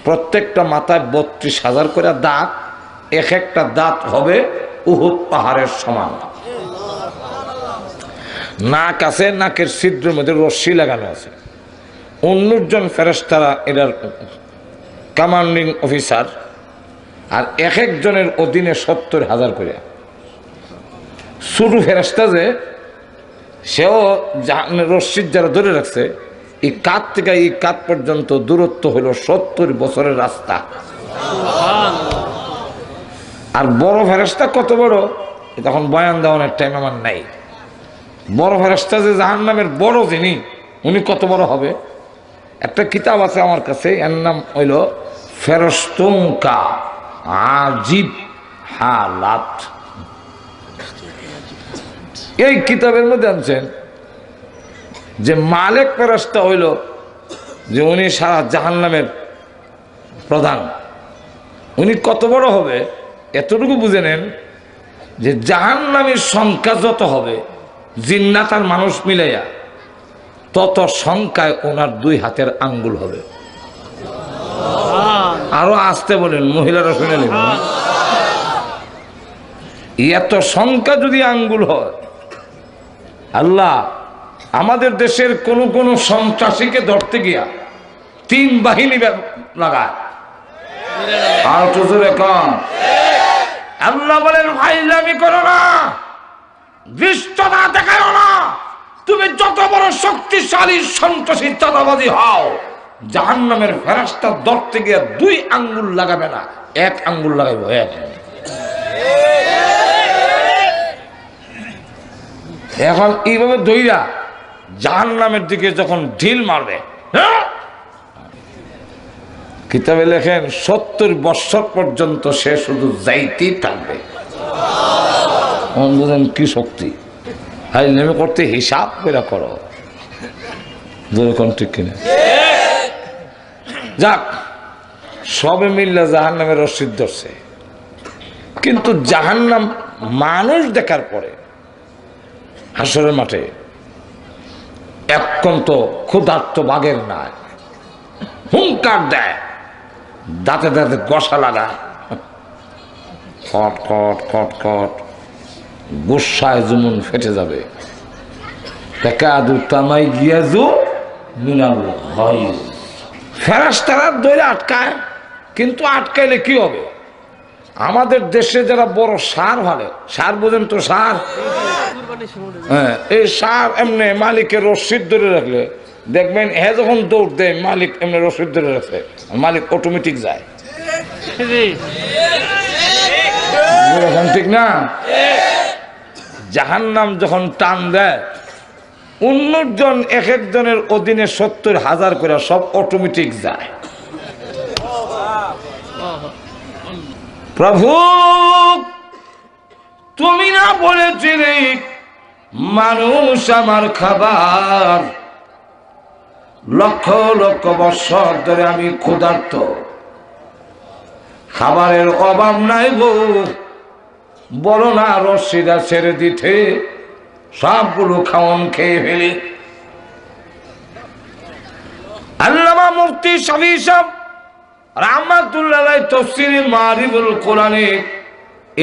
প্রত্যেকটা মাথায় 32,000 করে দাঁত, এক একটা দাঁত হবে উহুদ পাহাড়ের সমান। নাক আছে, নাকের ছিদ্রের মধ্যে রশ্মি লাগানো আছে। 19 জন ফেরেশতারা এটার কমান্ডিং অফিসার, আর এক একজনের অধীনে 70,000 করে। ছোট ফেরেশতা যে সেও রশ্মির যারা ধরে রাখছে, এই কাত থেকে এই কাত পর্যন্ত দূরত্ব হলো 70 বছরের রাস্তা। আর বড় ফেরেশতা কত বড় তখন বয়ান দেওয়ার টাইম আমার নাই। বড় ফেরেশতা যে জাহান্নামের বড় যিনি, উনি কত বড় হবে। একটা কিতাব আছে আমার কাছে, এর নাম হইল ফেরেশতুকা আজিব হালাত। এই কিতাবের মধ্যে আনছেন যে মালিক ফেরেশতা হইল যে উনি সারা জাহান্নামের প্রধান। উনি কত বড় হবে এতটুকু বুঝে নেন যে জাহান্নামের সংখ্যা যত হবে জিন্নাত আর মানুষ মিলাইয়া, তত সংখ্যায় ওনার 2 হাতের আঙ্গুল হবে। আরো আসতে বলেন, মহিলারা শুনে নেবেন। এত সংখ্যা যদি আঙ্গুল হয়, আল্লাহ আমাদের দেশের কোন কোন সন্ত্রাসীকে ধরতে গিয়া 3 বাহিনী লাগায়। আর জোরে কম। আল্লাহ বলেন ফাইজলামি করো না, দৃষ্টতা দেখাও না। তুমি যত বড় শক্তিশালী সন্ত্রাসী চাঁদাবাজি হও, জাহান্নামের ফেরেশতা ধরতে গিয়ে 2 আঙ্গুল লাগাবে না, 1 আঙ্গুল লাগাইব। এখন এইভাবে দইরা জাহান্নামের দিকে যখন ঢিল মারবে, কিতাবে লেখেন 70 বছর পর্যন্ত সে শুধু যাইতেই থাকবে। বুঝেন কি শক্তি, হাই নেমে করতে হিসাব করে করো। ঠিক কিনা? যাক, সবে মিল্লা জাহান্নামের রশিদ ধরছে, কিন্তু জাহান্নাম মানুষ দেখার পরে হাসরের মাঠে এখন তো ক্ষুধার্ত বাঘের নাই, হুঙ্কার দেয়, দাঁতে দাঁতে গসা লাগায়, খট খট খট খট, গুসায় জুমুন ফেটে যাবে। ফেরেশতারা ধরে আটকায়, কিন্তু আটকাইলে কি হবে? আমাদের দেশে যারা বড় সার ভালো, সার বোঝেন তো, সার, হ্যাঁ, এই সার এমনি মালিকের রশিদ ধরে রাখলে দেখবেন হ্যাঁ যখন দৌড় দেয় মালিক এমনি রশিদ ধরে রাখে, মালিক অটোমেটিক যায়। ঠিক না? জাহান্নাম যখন টান দেয়, 19 জন এক একজনের অধীনে 70,000 করে, সব অটোমেটিক যায়। প্রভু তুমি না বলেছিলে মানুষ আমার খাবার, লক্ষ লক্ষ বছর ধরে আমি ক্ষুধার্ত, খাবারের অভাব নাই গো, বলো না রশিদা ছেড়ে দিতে, সবগুলো খাওয়ান খেয়ে ফেলি। আল্লামা মুফতি শফি সাহেব রাহমাতুল্লাহ আলাইহি তাফসীরে মারিফুল কোরআনে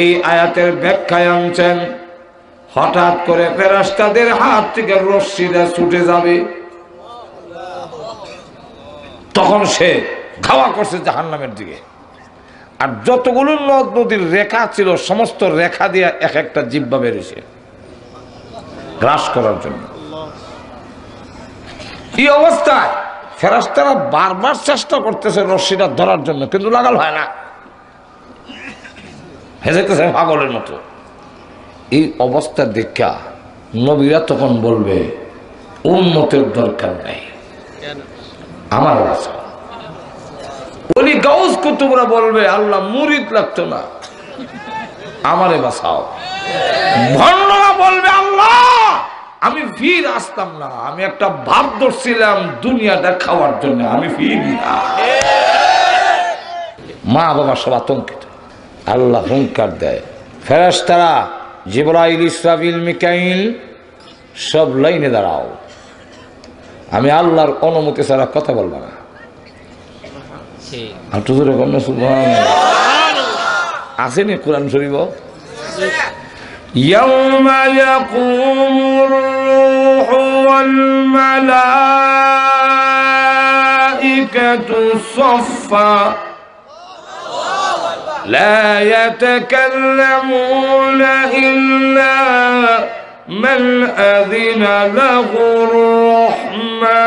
এই আয়াতের ব্যাখ্যায় আনছেন, হঠাৎ করে ফেরেশতাদের হাত থেকে রশিদা ছুটে যাবে, তখন সে ধাওয়া করছে জাহান্নামের দিকে। আর যতগুলো নদ নদীর রেখা ছিল সমস্ত রেখা দিয়ে এক একটা জিহ্বা বেরিয়েছে গ্রাস করার জন্য। এই অবস্থায় ফেরেশতারা বারবার চেষ্টা করতেছে রশিটা ধরার জন্য, কিন্তু লাগাল হয় না, হেজেতেছে পাগলের মতো। এই অবস্থা দেখা নবীরা তখন বলবে উম্মতের দরকার নাই, আমার আছে। গাউস কুতুবরা বলবে আল্লাহ মুরিদ লাগতো না, আমারে বাঁচাও। ভণ্ডরা বলবে আল্লাহ আমি ফির আসতাম না, আমি একটা ভাব ধরছিলাম দুনিয়াটা খাওয়ার জন্য, আমি ফির না। মা বাবা সব আতঙ্কিত। আল্লাহ হুঙ্কার দেয়, ফেরেশতারা জিবরাইল, ইসরাফিল, মিকাইল সব লাইনে দাঁড়াও, আমি আল্লাহর অনুমতি ছাড়া কথা বলবো না। আসেনি কোরআন শরীফ, ইয়াউমা ইয়াকুমুর রূহু ওয়াল মালাইকাতু সাফফা লা ইয়াতাকাল্লামুনা ইল্লা মান আযিনা লাহুর রাহমান।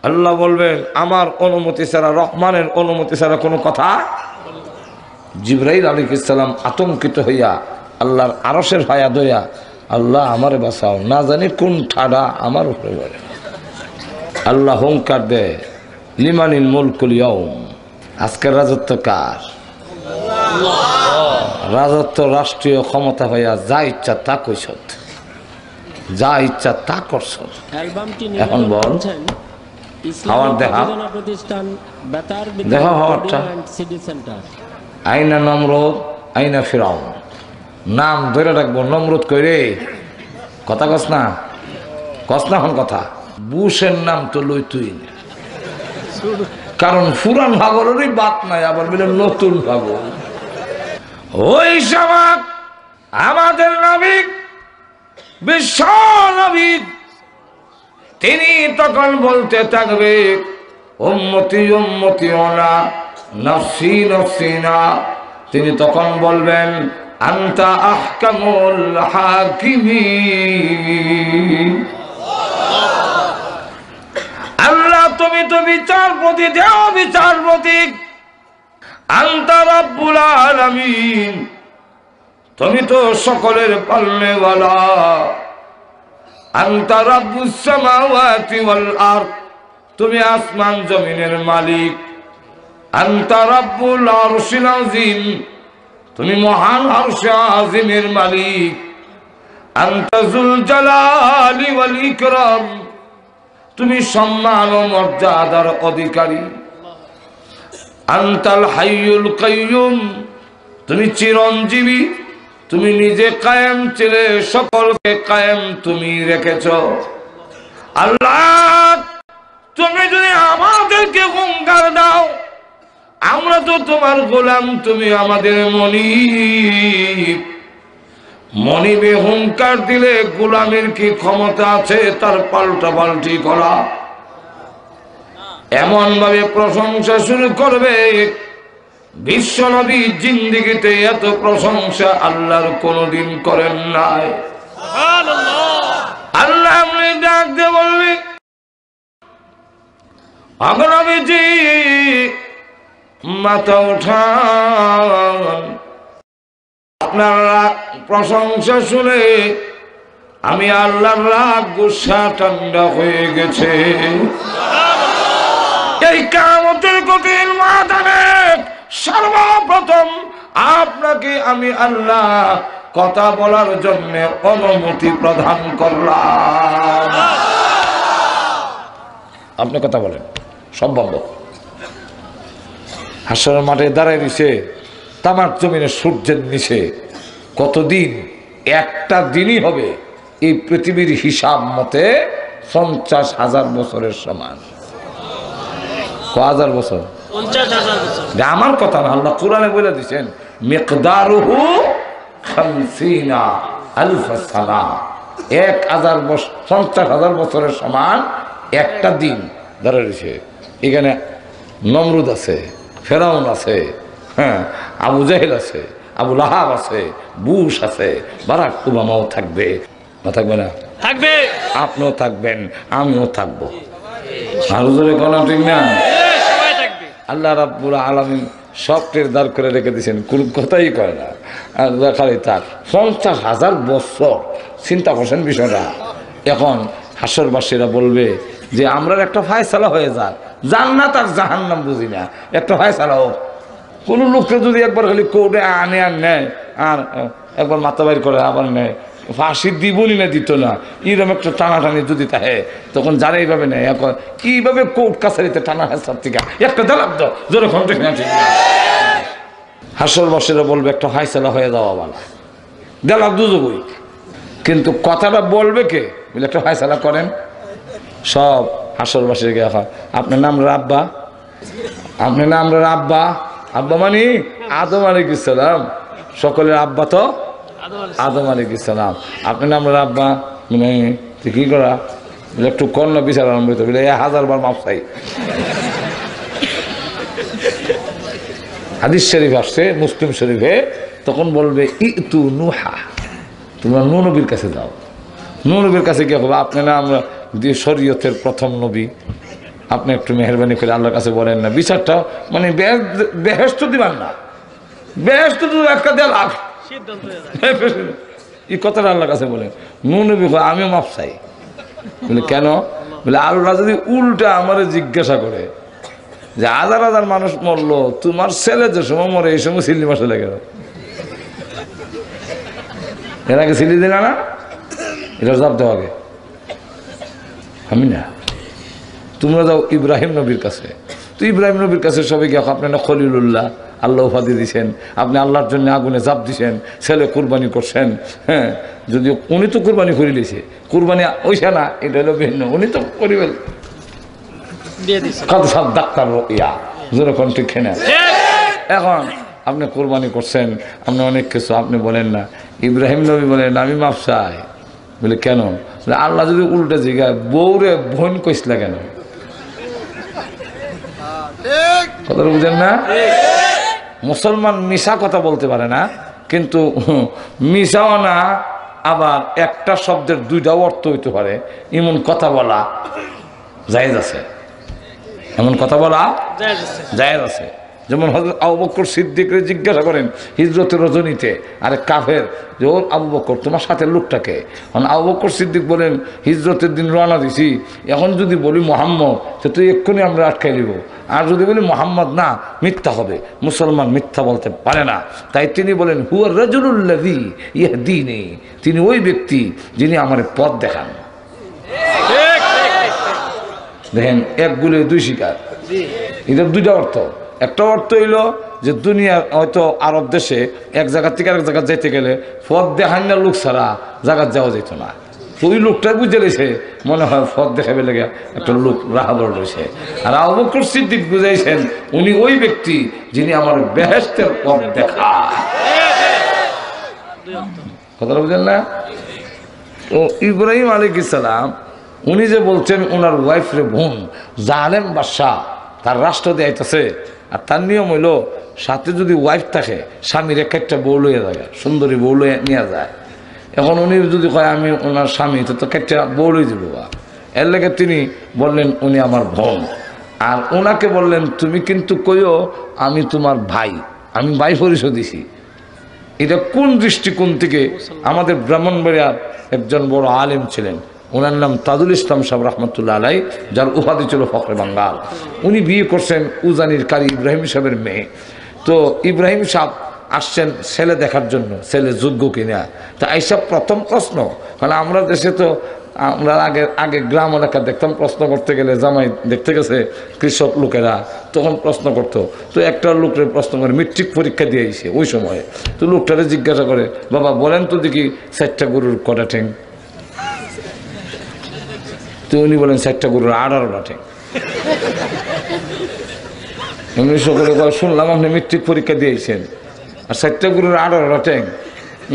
আল্লাহ বলবেন আমার অনুমতি ছাড়া, রহমানের অনুমতি ছাড়া কোনো কথা। জিবরাইল আলাইহিস সালাম আতঙ্কিত হইয়া আল্লাহর আরশের হায়া ধরিয়া, আল্লাহ আমারে বাঁচাও, না জানি কোন ঠাডা আমার উপরে পড়ে। আল্লাহ হুঙ্কার দেয়, লিমানিল মুলকুল ইয়াউম, আজকের রাজত্ব কার? রাজত্ব রাষ্ট্রীয় ক্ষমতা হইয়া যা ইচ্ছা তা কইছ, যা ইচ্ছা তা করছ। এখন বল হাওয়ার দেখা, দেখা হাওয়ারটা। আইনা নমরুদ, আইনা ফিরাউন, নাম ধরে রাখবো নমরুদ কইরে, কথা কস না, কস না এখন কথা। বুশের নাম তো লই তুই না, কারণ পুরান ভাগলেরই বাত নাই, আবার বলে নতুন ভাগল। ওই সময় আমাদের নবী, বিশ্ব নবী, তিনি তখন বলতে থাকবে উম্মতি উম্মতি ওনা নফসি নফসি না। তিনি তখন বলবেন আনতা আহকামুল হাকিমিন, আল্লাহ তুমি তো বিচারপতি, দেও বিচারপতি। আনতা রাব্বুল আলামিন, তুমি তো সকলের পালনেওয়ালা। আনতা রাব্বুস সামাওয়াতি ওয়াল আরদ, তুমি আসমান জমিনের মালিক। আনতা রাব্বুল আরশিল আযীম, তুমি মহান আরশে আযীমের মালিক। আনতা যুল জালালি ওয়াল ইকরাম, তুমি সম্মান ও মর্যাদার অধিকারী। আনতাল হাইয়ুল কাইয়ুম, তুমি চিরঞ্জীবী, তুমি নিজে কায়েম ছিলে, সকলকে কায়েম তুমি রেখেছ। আল্লাহ তুমি যদি আমাদেরকে হুঙ্কার দাও, আমরা তো তোমার গোলাম, তুমি আমাদের মনিব। মনিবে হুঙ্কার দিলে গোলামের কি ক্ষমতা আছে তার পাল্টা পাল্টি করা? এমন ভাবে প্রশংসা শুরু করবে, বিশ্ব নবী জিন্দেগিতে এত প্রশংসা আল্লাহর কোনদিন করেন নাই। আল্লাহ ডাক দিয়ে বলবে, নবীজি মাথা উঠান, আপনার প্রশংসা শুনে আমি আল্লাহর রাগ গুসা ঠান্ডা হয়ে গেছে। এই কিয়ামতের কঠিন ময়দানে সর্বপ্রথম আপনাকে আমি আল্লাহ কথা বলার জন্য অনুমতি প্রদান করলাম। আপনি কথা বলেন, সম্ভব। হাসরের মাঠে দাঁড়ায় দিছে তামাক জমিনে সূর্যের নিচে কতদিন? একটা দিনই হবে এই পৃথিবীর হিসাব মতে 50,000 বছরের সমান। কয় বছর? 50,000 বছর। আমার কথা না, আল্লাহ কোরআনে বলে দিয়েছেন মিকদারুহু 50 আলফ সানা, 1000 বছর, 50,000 বছরের সমান একটা দিন ধরে রয়েছে। এখানে নমরুদ আছে, ফেরাউন আছে, হ্যাঁ, আবু জাহেল আছে, আবু লাহাব আছে, বুশ আছে, বারাক ওবামাও থাকবে। না থাকবে না? থাকবে। আপনিও থাকবেন, আমিও থাকবো। আরো জোরে কোন ঠিক না? আল্লাহ রাব্বুল আলামিন সবটের দাঁড় করে রেখে দিয়েছেন, কোন কথাই কয় না। আর খালি তার 50,000 বছর, চিন্তা করছেন বিষয়টা। এখন হাসরবাসীরা বলবে যে আমরা একটা ফায়সালা হয়ে যাক, জান্নাত আর জাহান্নাম বুঝি না, একটা ফায়সালা হোক। কোনো লোককে যদি একবার খালি কোর্টে আনে আর নেয়, আর একবার মাথা বাইর করে আবার নেয়, ফাঁসি দিবনি না দিত না, এরকম একটা টানাটানি যদি থাকে, তখন যারা এইভাবে নেয় এখন এইভাবে কোর্ট কাছারিতে টানা হেসার থেকে একটা দেলাম তো জোরে ঘন্টা ঠিক না। হাসরবাসীরা বলবে একটা ফায়সালা হয়ে যাওয়া বালা, দেলাম দুজবই। কিন্তু কথাটা বলবে কে? বলে একটা ফায়সালা করেন। সব হাসরবাসীর গিয়ে আপনার নাম রাব্বা, আপনার নাম রাব্বা, আব্বা মানে আদম আলাইহিস সালাম, সকলের আব্বা তো আদম আলাইহিস সালাম। আপনার নাম রাব্বা মানে কি করা? বলে একটু কন্যা বিচার আরম্ভ হইতে, বলে 1000 বার মাপ চাই। হাদিস শরীফ আসছে মুসলিম শরীফে, তখন বলবে ইতু নুহা, তোমরা নূহ নবীর কাছে যাও। নূহ নবীর কাছে গিয়ে হবে আপনি না আমরা শরীয়তের প্রথম নবী, আপনি একটু মেহরবানি করে আল্লাহর কাছে বলেন না বিচারটা, মানে বেহেশত দিবেন না, বেহেশত তো একটা দেওয়া লাভ, এই কথাটা আল্লাহর কাছে বলেন। নূহ নবী আমিও মাপ চাই। বলে কেন? বলে আল্লাহ যদি উল্টা আমারে জিজ্ঞাসা করে যে 1000 মানুষ মরলো, তোমার ছেলে যে সময় মরে এই সময় সিল্লি মাসে লেগে গেল, এর আগে সিলি দিলা না, এটা জবাব দেওয়া আগে আমি না। তোমরা যাও ইব্রাহিম নবীর কাছে, তো ইব্রাহিম নবীর কাছে সবাই গিয়ে আপনার খলিলুল্লাহ, আল্লাহ উপাধি দিয়েছেন, আপনি আল্লাহর জন্য আগুনে জাপ দিছেন, ছেলে কুরবানি করছেন। হ্যাঁ, যদিও উনি তো কুরবানি করে দিয়েছে, কুরবানি ওইসা না, এটা হলো ভিন্ন, উনি তো করিবেন কত সব ডাক্তার ইয়া যেরকম ঠিক খেনা। এখন আপনি কোরবানি করছেন, আপনি অনেক কিছু আপনি বলেন না। ইব্রাহিম নবী বলেন আমি মাপ চাই। বলে কেন? বলে আল্লাহ যদি উল্টে জিগায় বউরে বোন কইসলা কেন? কথা বুঝেন না? মুসলমান মিশা কথা বলতে পারে না, কিন্তু মিশাও না, আবার একটা শব্দের দুইটাও অর্থ হইতে পারে, এমন কথা বলা জায়েজ আছে, এমন কথা বলা জায়েজ আছে। যেমন হযরত আবু বকর সিদ্দিককে জিজ্ঞাসা করেন হিজরতের রজনীতে, আরে কাফের যে ওর আবু বকর তোমার সাথে লোকটাকে, কারণ আবু বকর সিদ্দিক বলেন হিজরতের দিন রওনা দিছি, এখন যদি বলি মোহাম্মদ তো তুই এক্ষুনি আমরা আটকাই দিব, আর যদি বলি মোহাম্মদ না মিথ্যা হবে, মুসলমান মিথ্যা বলতে পারে না। তাই তিনি বলেন হুয়া রাজুলুল্লাযী ইয়াহদিনি, তিনি ওই ব্যক্তি যিনি আমার পথ দেখান। দেখেন এক গুলে দুই শিকার, এটার দুইটা অর্থ। একটা অর্থ হইল যে দুনিয়ার হয়তো আরব দেশে এক জায়গা থেকে আরেক জায়গা যাইতে গেলে পথ দেখান না লোক ছাড়া জায়গা যাওয়া যেত না, ওই লোকটা বুঝে লেছে মনে হয় পথ দেখাবে লেগে একটা লোক রাহাবর রয়েছে। আর আবু বকর সিদ্দিক বুঝাইছেন উনি ওই ব্যক্তি যিনি আমার বেহেশতের পথ দেখায়। কথাটা বুঝেন না? তো ইব্রাহিম আলাইহিস সালাম উনি যে বলছেন ওনার ওয়াইফ রে বোন, জালেম বাদশা তার রাষ্ট্র দেয়াইতেছে, আর তার নিয়ম হইল সাথে যদি ওয়াইফ থাকে স্বামীর একটা বউ লইয়া যায়, সুন্দরী বউ লইয়া নিয়ে যায়। এখন উনি যদি কয় আমি ওনার স্বামী, তো একটা বউ লই দিব, এর লেগে তিনি বললেন উনি আমার বোন। আর ওনাকে বললেন তুমি কিন্তু কইও আমি তোমার ভাই, আমি ভাই পরিচয় দিছি। এটা কোন দৃষ্টিকোণ থেকে? আমাদের ব্রাহ্মণবাড়িয়ার একজন বড় আলেম ছিলেন, ওনার নাম তাজুল ইসলাম সাহেব রহমতুল্লাহ আলাই, যার উপাধি ছিল ফখরে বাঙ্গাল। উনি বিয়ে করছেন উজানির কারি ইব্রাহিম সাহেবের মেয়ে। তো ইব্রাহিম সাহেব আসছেন ছেলে দেখার জন্য, ছেলে যোগ্য কিনা। তা এইসব প্রথম প্রশ্ন, কারণ আমরা দেশে তো আমরা আগে গ্রাম এলাকা দেখতাম, প্রশ্ন করতে গেলে জামাই দেখতে গেছে কৃষক লোকেরা, তখন প্রশ্ন করতো। তো একটা লোকের প্রশ্ন করে মেট্রিক পরীক্ষা দিয়েছে ওই সময়ে, তো লোকটারে জিজ্ঞাসা করে বাবা বলেন তো দেখি 4টা গরুর কটা ঠেং? তো উনি বলেন 4টা গরুর 18টা ঠেং। এমনি সকলে শুনলাম আপনি মেট্রিক পরীক্ষা দিয়েছেন আর 4টা গরুর 18টা ঠেং,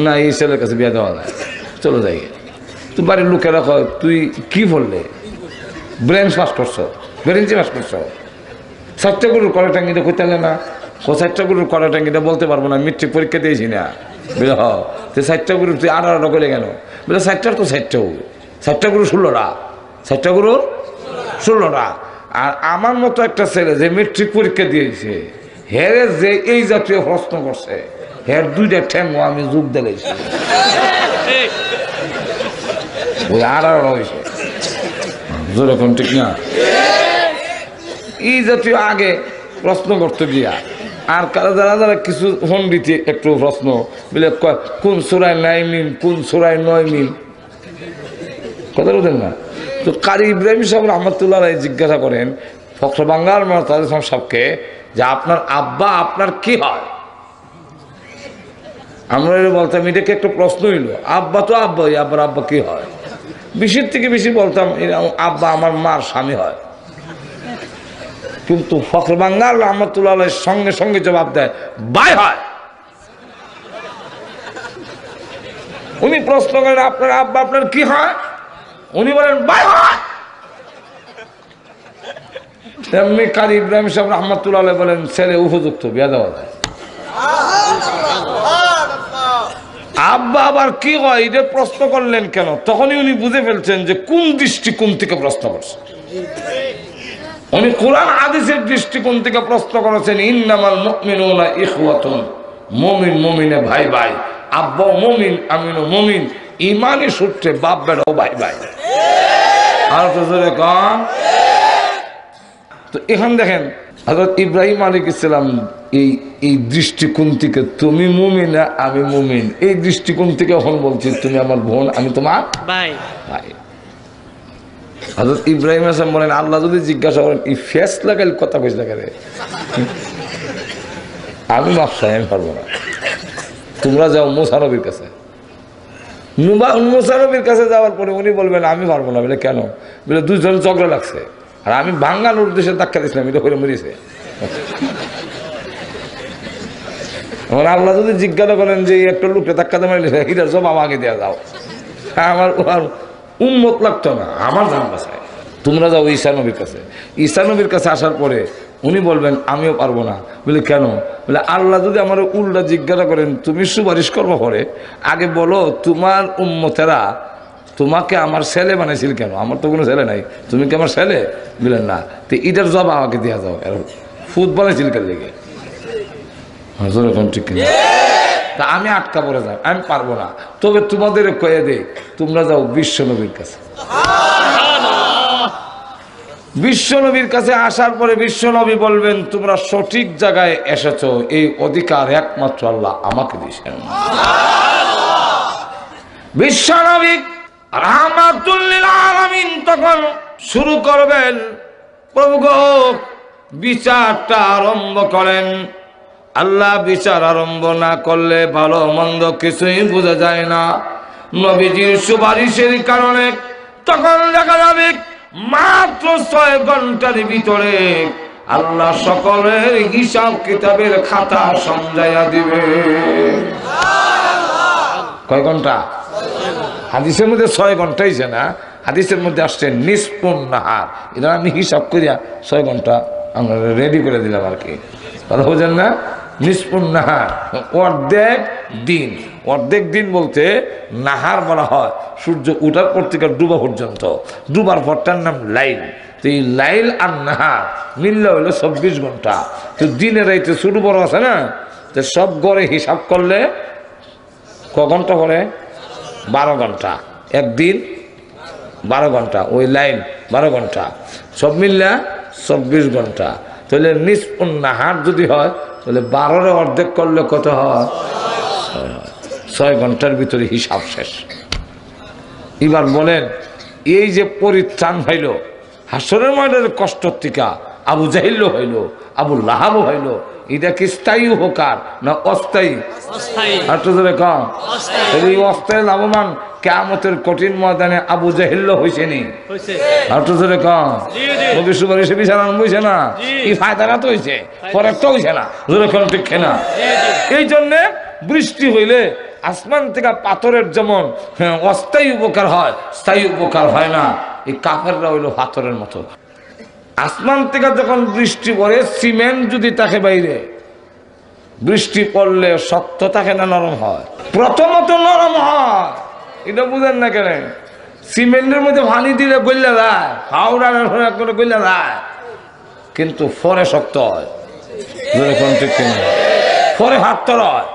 না এই ছেলের কাছে বিয়ে দেওয়া যায়, চলো যাই। তো বাড়ির লোকেরা কয় তুই কি বললে, ব্রেঞ্চ পাস করছো, ব্রেঞ্চি পাস করছো, 4টা গরুর কড়া ট্যাঙ্গিটা করতে না? 4টা গরুর কড়া ট্যাঙ্গিটা বলতে পারবো না, মেট্রিক পরীক্ষা দিয়েছি না। বলে হ, তুই 4টা গরুর তুই 18টা করে কেন? বলে 4টার তো 4টা গরু 16টা, 4টা গরুর 16টা। আর আমার মতো একটা ছেলে যে মেট্রিক পরীক্ষা দিয়েছে, হেরে যে এই জাতীয় প্রশ্ন করছে, হের 2টা ঠ্যাঙ্গ আমি যোগ দিয়েছি। ওই আর হয়েছে যেরকম ঠিক না এই জাতীয় আগে প্রশ্ন করতে গিয়া আর কারা যারা যারা কিছু পণ্ডিত একটু প্রশ্ন বলে কোন সুরায় 9 মিম কোন সুরায় 9 মিম কথা বলতেন না তো কারি ইব্রাহিম সাহেব রহমতুল্লাহ জিজ্ঞাসা করেন ফখর বাঙ্গাল তাদের সাহেবকে যে আপনার আব্বা আপনার কি হয় আমরা বলতাম এটাকে একটা প্রশ্ন হইল আব্বা তো আব্বাই আব্বার আব্বা কি হয় বেশির থেকে বেশি বলতাম আব্বা আমার মার স্বামী হয় কিন্তু ফখর বাঙ্গাল রহমতুল্লাহ সঙ্গে সঙ্গে জবাব দেয় ভাই হয় উনি প্রশ্ন করেন আপনার আব্বা আপনার কি হয় উনি বলেন ভাই হয় তেমনি কারি ইব্রাহিম সাহেব রহমতুল্লাহ বলেন ছেলে উপযুক্ত বিয়া দেওয়া যায় আব্বা আবার কি হয় এটা প্রশ্ন করলেন কেন তখনই উনি বুঝে ফেলছেন যে কোন দৃষ্টিকোণ থেকে প্রশ্ন করছেন উনি কোরআন হাদিসের দৃষ্টিকোণ থেকে প্রশ্ন করেছেন ইন্নামাল মুমিনুনা ইখওয়াতুন মুমিন মুমিনে ভাই ভাই আব্বা মুমিন আমিনও মুমিন ইমানি সূত্রে বাপ বেটাও ভাই ভাই আর তো জোরে কম তো এখন দেখেন হযরত ইব্রাহিম আলাইহিস সালাম এই দৃষ্টিকোণ থেকে তুমি মুমিন না আমি মুমিন এই দৃষ্টিকোণ থেকে এখন বলছি তুমি আমার বোন আমি তোমার ভাই ভাই হযরত ইব্রাহিম আলাইহিস বলেন আল্লাহ যদি জিজ্ঞাসা করেন এই ফেস লাগাইল কথা কইছ না কেন আমি মাফ চাই আমি পারবো না তোমরা যাও মুসা নবীর কাছে মুসা নবীর কাছে যাওয়ার পরে উনি বলবেন আমি পারবো না বলে কেন বলে দুজন ঝগড়া লাগছে আর আমি বাঙ্গাল উদ্দেশ্যে ধাক্কা দিয়েছিলাম এটা করে মরিছে আমার আল্লাহ যদি জিজ্ঞাসা করেন যে একটা লোকটা ধাক্কা দিয়ে মারিলে এটার জবাব আগে দেওয়া যাও আমার উম্মত লাগতো না আমার জান বাসায় তোমরা যাও ঈসা নবীর কাছে ঈসা নবীর কাছে আসার পরে উনি বলবেন আমিও পারবো না বলে কেন বলে আল্লাহ যদি আমার উল্টা জিজ্ঞাসা করেন তুমি সুপারিশ করবো পরে আগে বলো তোমার উম্মতেরা তোমাকে আমার ছেলে বানাইছিল কেন আমার তো কোনো ছেলে নাই তুমি কি আমার ছেলে বললেন না তো এটার জবাব আমাকে দেওয়া যাও ফুট বানাইছিল কেন লেগে ঠিক কিনা তা আমি আটকা পড়ে যাই আমি পারবো না তবে তোমাদের কয়ে দেই তোমরা যাও বিশ্ব নবীর কাছে বিশ্ব নবীর কাছে আসার পরে বিশ্ব নবী বলবেন তোমরা সঠিক জায়গায় এসেছো এই অধিকার একমাত্র আল্লাহ আমাকে দিয়েছেন বিশ্ব নবী রাহমাতুল লিল আলামিন তখন শুরু করবেন প্রভু গো বিচারটা আরম্ভ করেন আল্লাহ বিচার আরম্ভ না করলে ভালো মন্দ কিছুই বোঝা যায় না নবীজির সুপারিশের কারণে তখন দেখা যাবে মাত্র 6 ঘন্টার ভিতরে আল্লাহ সকলের হিসাব কিতাবের খাতা সমঝাইয়া দিবে কয় ঘন্টা হাদিসের মধ্যে 6 ঘন্টাই যে না হাদিসের মধ্যে আসছে নিসফুন নাহার এটা আমি হিসাব করিয়া 6 ঘন্টা আমরা রেডি করে দিলাম আর কি কথা বোঝেন না নিসফুন নাহার অর্ধেক দিন বলতে নাহার বলা হয় সূর্য উঠার পর থেকে ডুবা পর্যন্ত ডুবার পরটার নাম লাইল তো এই লাইল আর নাহার মিললে হইলো 24 ঘন্টা তো দিনে রাইতে ছোট বড় আছে না তো সব গড়ে হিসাব করলে ক ঘন্টা করে 12 ঘন্টা একদিন 12 ঘন্টা ওই লাইন 12 ঘন্টা সব মিললে 24 ঘন্টা তাহলে নিসফুন নাহার যদি হয় তাহলে 12 অর্ধেক করলে কত হয় 6 ঘন্টার ভিতরে হিসাব শেষ এবার বলেন এই যে পরিত্রাণ হইল হাসরের ময়দানের কষ্ট টিকা আবু জাহিল হইল আবু লাহাব হইল এটা কি স্থায়ী উপকার না অস্থায়ী আর তো ধরে কম এই অস্থায়ী লাভবান কিয়ামতের কঠিন ময়দানে আবু জাহিল হইছে নি আর তো ধরে কম নবী সুপারিশে বিছানা হইছে না এই ফায়দাটা তো হইছে পরে তো হইছে না ধরে কোন ঠিক না এই জন্য বৃষ্টি হইলে আসমান থেকে পাথরের যেমন অস্থায়ী উপকার হয় স্থায়ী উপকার হয় না এই কাফেররা হইল পাথরের মতো আসমান থেকে যখন বৃষ্টি পড়ে সিমেন্ট যদি থাকে বাইরে বৃষ্টি পড়লে শক্ত থাকে না নরম হয় প্রথমত নরম হয় এটা বুঝেন না কেন সিমেন্টের মধ্যে পানি দিলে গইলা যায় পাউডার করে গইলা যায় কিন্তু পরে শক্ত হয় পরে হাত তর হয়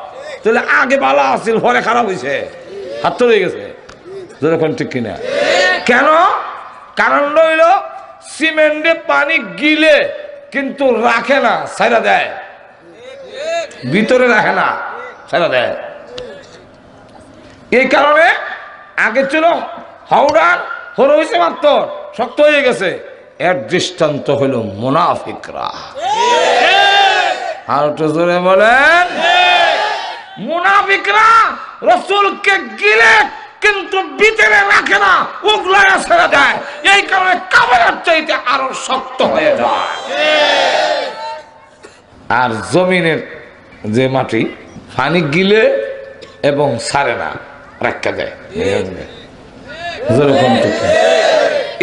তাহলে আগে ভালো আসছিল পরে খারাপ হয়েছে হাত তর হয়ে গেছে যখন ঠিক কিনা কেন? কারণ হইল সিমেন্টে পানি গিলে কিন্তু রাখে না, ছাইরা দেয়, ভিতরে রাখে না, ছাইরা দেয়। এই কারণে আগে ছিল হাওড়ার হর হয়েছে মাত্র শক্ত হয়ে গেছে। এর দৃষ্টান্ত হইল মুনাফিকরা। আর একটু জোরে বলেন, মুনাফিকরা রাসূলকে গিলে কিন্তু ভিতরে রাখে না, উগলায় ছেড়ে দেয়। এই কারণে কাফেরের চাইতে আরো শক্ত হয়ে যায়। আর জমিনের যে মাটি পানি গিলে এবং ছাড়ে না, রাখা যায়।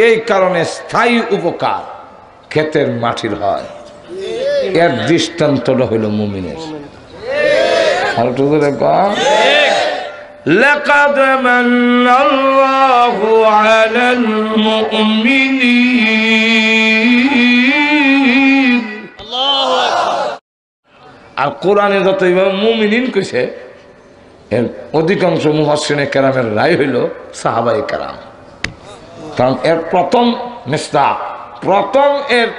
এই কারণে স্থায়ী উপকার ক্ষেতের মাটির হয়। এর দৃষ্টান্তটা হইল মুমিনের। আর একটু জোরে কম। لقد من الله على المؤمنين আর কোরআনে যত মুমিনিন কইছে এর অধিকাংশ মুফাসসিরে কেরামের রায় হইল সাহাবায়ে কেরাম। কারণ এর প্রথম মিসদাক, প্রথম এর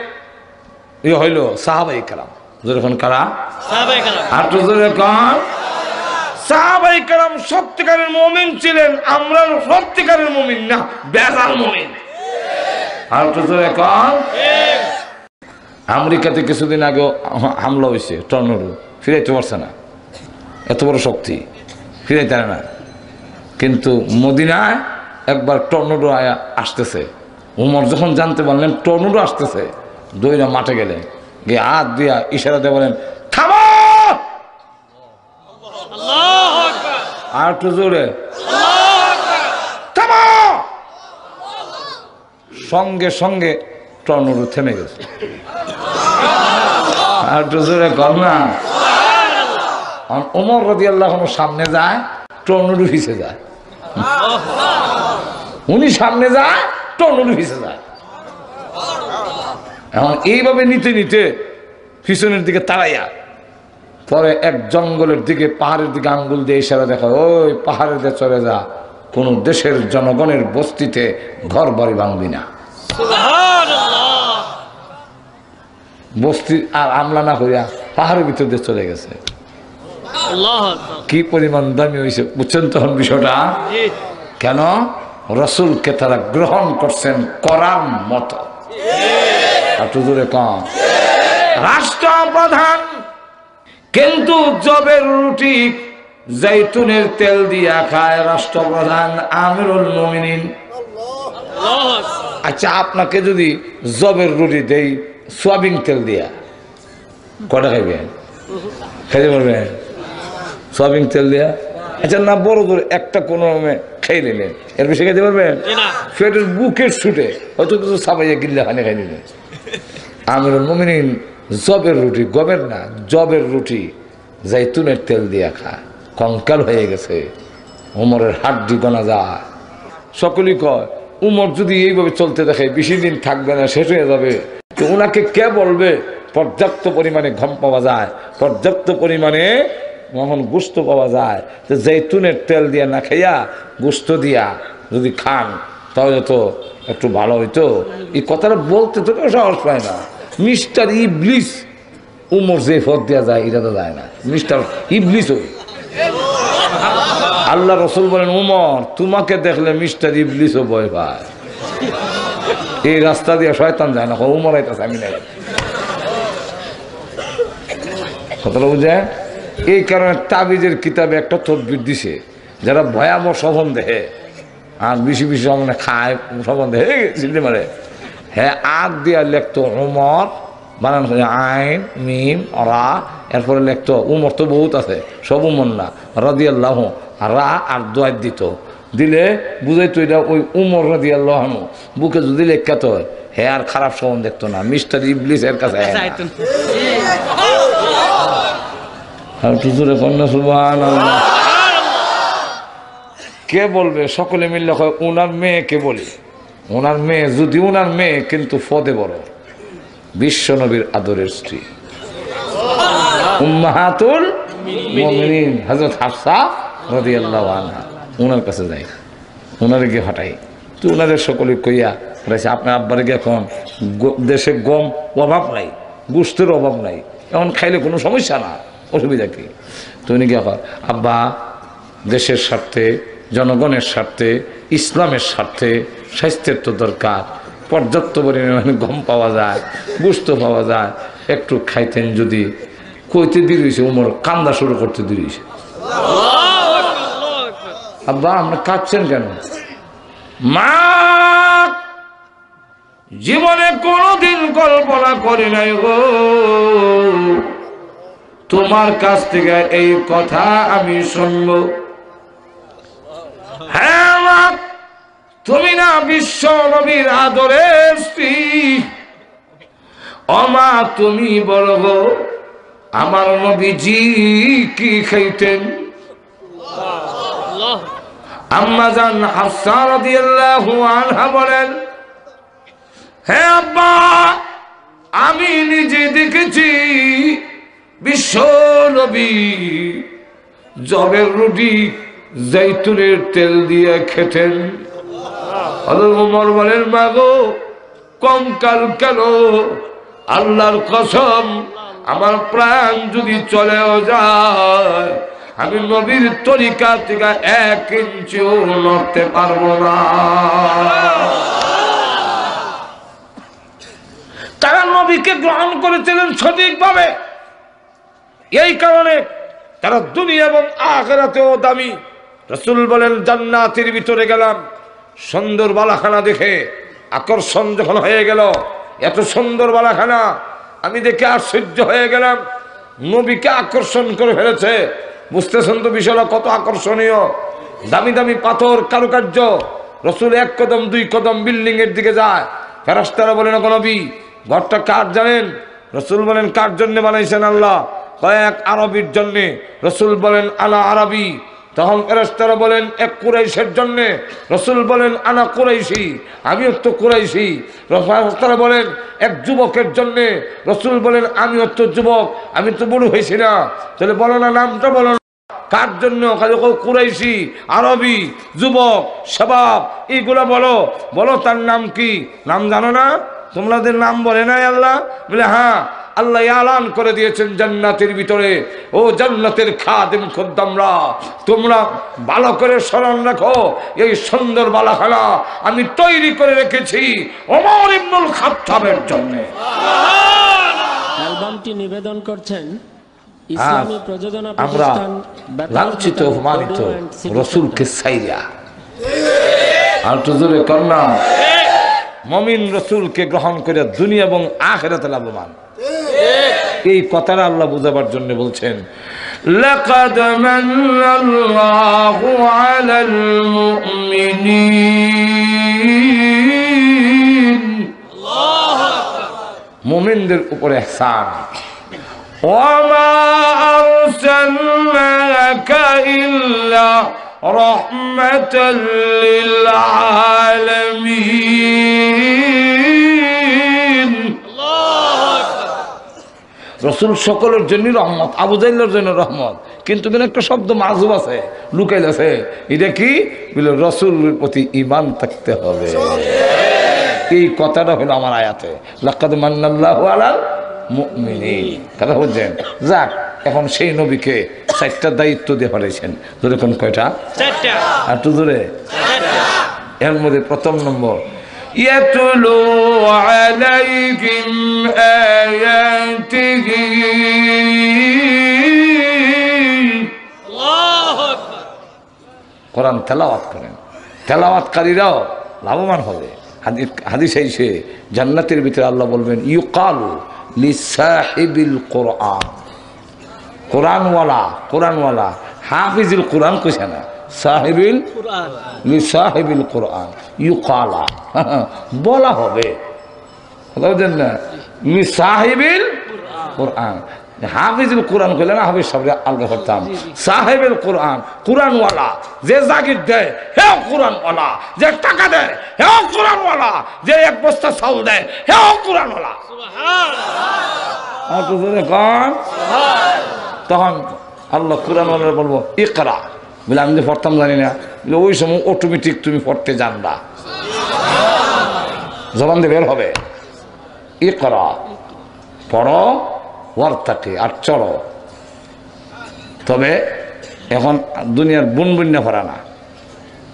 হইল সাহাবায়ে কেরাম। যখন কারা সাহাবায়ে কেরাম, আর তো যখন সাহাবায়ে কেরাম সত্যিকারের মুমিন ছিলেন। আমরা সত্যিকারের মুমিন না, বেজাল মুমিন। আর তো যখন আমেরিকাতে কিছুদিন আগে হামলা হয়েছে, টর্নেডো, ফিরাইতে পারছে না, এত বড় শক্তি ফিরাইতে পারে না। কিন্তু মদিনায় একবার টর্নেডো আয়া আসতেছে, উমর যখন জানতে পারলেন টর্নেডো আসতেছে, দইরা মাঠে গেলেন, গিয়ে হাত দিয়া ইশারা দিয়ে বলেন থামো। আর একটু জোরে থামো। সঙ্গে সঙ্গে টর্নেডো থেমে গেছে। আর একটু জোরে কর না। ওমর রাদিয়াল্লাহু আনহু সামনে যায়, টর্নেডো পিছে যায়। উনি সামনে যায়, টর্নেডো পিছে যায়। এখন এইভাবে নিতে নিতে পিছনের দিকে তাড়াইয়া পরে এক জঙ্গলের দিকে, পাহাড়ের দিকে আঙ্গুল দিয়ে ইশারা দেখা, ওই পাহাড়ের দিকে চলে যা, কোন দেশের জনগণের বস্তিতে ঘর বাড়ি ভাঙবি না। বস্তি আর আমলা না করিয়া পাহাড়ের ভিতর দিয়ে চলে গেছে। কি পরিমাণ দামি হয়েছে বুঝছেন তখন বিষয়টা? কেন? রাসূলকে তারা গ্রহণ করছেন করার মতো। একটু জোরে কম। রাষ্ট্রপ্রধান কিন্তু জবের রুটি জৈতুনের তেল দিয়া খায় রাষ্ট্রপ্রধান আমিরুল মুমিনিন। আচ্ছা, আপনাকে যদি জবের রুটি দেই সোয়াবিন তেল দিয়া, কটা খাইবেন? খাইতে পারবেন সোয়াবিন তেল দিয়া? আচ্ছা না, বড় করে একটা কোনো খেয়ে নিলেন, এর বেশি খাইতে পারবেন? পেটের বুকের ছুটে হয়তো কিছু সাবাইয়া গিল্লা খানে খাই নিলেন। আমিরুল মুমিনিন জবের রুটি, গমের না, জবের রুটি জৈতুনের তেল দিয়া খায়, কঙ্কাল হয়ে গেছে, উমরের হাড্ডি গোনা যায়। সকলেই কয় উমর যদি এইভাবে চলতে দেখে বেশি দিন থাকবে না, শেষ হয়ে যাবে। তো ওনাকে কে বলবে পর্যাপ্ত পরিমাণে ঘম পাওয়া যায়, পর্যাপ্ত পরিমাণে মহন গোস্ত পাওয়া যায়, তো জৈতুনের তেল দিয়া না খাইয়া গোস্ত দিয়া যদি খান তাহলে তো একটু ভালো হইতো। এই কথাটা বলতে তো কেউ সাহস পায় না। মিস্টার ইবলিস উমর যে ফদ দেওয়া যায় এটা তো যায় না, মিস্টার ইবলিস ওই। আল্লাহ রসুল বলেন উমর তোমাকে দেখলে মিস্টার ইবলিসও ভয় পায়। এই রাস্তা দিয়ে শয়তান যায় না, উমর আইতাছে আমি না। কথাটা বুঝে? এই কারণে তাবিজের কিতাবে একটা তদবির দিছে, যারা ভয়াবহ স্বপন দেখে আর বেশি বেশি মানে খায় স্বপন দেখে চিনতে পারে, হ্যাঁ আগ দিয়া লেখতো উমর, বানান করে আইন মিম রা, এরপরে লেখতো উমর তো বহুত আছে, সব উমর না, রাদিয়াল্লাহু রা আর দোয়াত দিত, দিলে বুঝাইতো এটা ওই উমর রাদিয়াল্লাহু আনহু। বুকে যদি লেখাত হ্যাঁ আর খারাপ স্বপন দেখতো না, মিস্টার ইবলিস এর কাছে। কে বলবে? সকলে মিললে হয় ওনার মেয়েকে বলি, ওনার মেয়ে যদি ওনার মেয়ে কিন্তু ফদে বড়, বিশ্ব নবীর আদরের স্ত্রী উম্মাহাতুল মুমিনিন হযরত হাফসা রাদিয়াল্লাহু আনহা, ওনার কাছে যাই, ওনারে গিয়ে হটাই, তো ওনাদের সকলে কইয়া বলেছে আপনার আব্বারে কি এখন দেশে গম অভাব নাই, গোস্তের অভাব নাই, এখন খাইলে কোনো সমস্যা না, অসুবিধা কি? তো উনি কি আব্বা দেশের স্বার্থে, জনগণের স্বার্থে, ইসলামের স্বার্থে স্বাস্থ্যের তো দরকার, পর্যাপ্ত পরিমাণে গম পাওয়া যায়, গোস্ত পাওয়া যায়, একটু খাইতেন যদি। কইতে দিয়েছে উমর কান্দা শুরু করতে দিয়েছে। আব্বা আপনি কাঁদছেন কেন? মা জীবনে কোনোদিন কল্পনা করি নাই গো তোমার কাছ থেকে এই কথা আমি শুনবো। হ্যাঁ মা, তুমি না বিশ্ব নবীর আদরের স্ত্রী, ও মা তুমি বলো গো আমার নবীজি কি খাইতেন? আম্মা জান হাফসা রাদিয়াল্লাহু আনহা বলেন, হে আব্বা আমি নিজে দেখেছি বিশ্ব নবী জবের রুটি জৈতুনের তেল দিয়ে খেতেন। হযরত ওমর বলেন, মা গো কঙ্কাল কেন? আল্লাহর কসম আমার প্রাণ যদি চলেও যায় আমি নবীর তরিকা থেকে 1 ইঞ্চিও নড়তে পারবো না। তারা নবীকে গ্রহণ করেছিলেন সঠিকভাবে, এই কারণে তারা দুনিয়া এবং আখিরাতেও দামি। রাসূল বলেন, জান্নাতের ভিতরে গেলাম, সুন্দর বালাখানা দেখে আকর্ষণ যখন হয়ে গেল, এত সুন্দর বালাখানা আমি দেখে আশ্চর্য হয়ে গেলাম, নবীকে আকর্ষণ করে ফেলেছে। বুঝতেছেন তো বিষয়টা কত আকর্ষণীয়, দামি দামি পাথর কারুকার্য। রাসূল 1 কদম 2 কদম বিল্ডিং এর দিকে যায়, ফেরেশতারা বলেন, নবী ঘরটা কার জানেন? রাসূল বলেন, কার জন্য বানাইছেন আল্লাহ? কয়েক আরবির জন্যে। রাসূল বলেন, আনা আরবি। তখন ফেরেশতারা বলেন, এক কুরাইশের জন্যে। রাসূল বলেন, আনা কুরাইশি, আমিও তো কুরাইশি। ফেরেশতারা বলেন, এক যুবকের জন্যে। রাসূল বলেন, আমিও তো যুবক, আমি তো বুড়ো হয়েছি না। তাহলে বলো না, নামটা বলো না, কার জন্য? কুরাইশি, আরবি, যুবক, শাবাব, এইগুলা বলো, বলো তার নাম কি? নাম জানো না? তোমাদের নাম বলে নাই আল্লাহ? বলে হ্যাঁ, আল্লাহ এলান করে দিয়েছেন জান্নাতের ভিতরে, ও জান্নাতের খাদেম খদ্দামরা তোমরা ভালো করে স্মরণ রাখো, এই সুন্দর বালাখানা আমি তৈরি করে রেখেছি ওমর ইবনুল খাত্তাবের জন্য। অ্যালবামটি নিবেদন করছেন ইসলামী প্রযোজনা আমরা প্রতিষ্ঠান লাঞ্ছিত অপমানিত রসুলকে সাইরা আর তো জোরে কন্যা মুমিন রসুলকে গ্রহণ করে দুনিয়া এবং আখিরাতে লাভবান। এই কথাটা আল্লাহ বুঝাবার জন্য বলছেন, লাকাদ মান্নাল্লাহু আলাল মুমিনিন, আল্লাহু আকবার, মুমিনদের উপরে ইহসান। ওয়া মা আরসালনাকা ইল্লা রাহমাতাল লিল আলামিন। রসুল সকলের জন্য রহমত, আবু জাহলের জন্য রহমত, কিন্তু একটা শব্দ মাজুব আছে, লুকাইল আছে। এটা কি বলে? রসুলের প্রতি ঈমান থাকতে হবে। এই কথাটা হলো আমার আয়াতে, লাকাদ মান্নাল্লাহু আলাল মুমিনিন। কথা বুঝছেন? যাক, এখন সেই নবীকে 4টা দায়িত্ব দিয়ে পাঠাইছেন। ধরে কোন কয়টা? 4টা। আর তো ধরে এর মধ্যে প্রথম নম্বর, ইয়াতুলু আলাইহিম আয়াতিহি, আল্লাহু আকবার, কোরআন তেলাওয়াত করেন। তেলাওয়াতকারীরাও লাভবান হবে। হাদিস আইছে জান্নাতের ভিতরে আল্লাহ বলবেন, ইউকাল লিসাহিবিল কোরআন, কোরআনওয়ালা হাফিজুল কোরআন কইছে না, সাহিবিল কোরআন, লিসাহিবিল কোরআন ইউকালা, বলা হবে। বুঝলেন না? লিসাহিবিল কোরআন, হাফিজুল কোরআন কইলে না, হাফিজ সবরে আলগা করতাম। সাহেবের কোরআন, কোরআনওয়ালা, যে জাগির দেয় হেও কোরআনওয়ালা, যে টাকা দেয় হেও কোরআনওয়ালা, যে 1 বস্তা চাউল দেয় হেও কোরআনওয়ালা। তখন আল্লাহ কোরআনওয়ালা বলবো, ইকরা বলে আমি তো পড়তাম জানি না, বলে ওই সময় অটোমেটিক তুমি পড়তে জানবা, জবান দিয়ে বের হবে, ইকরা, পড়ো, ওয়ার্তাকে, আর চড়ো। তবে এখন দুনিয়ার বুনবুন্যা পড়া না,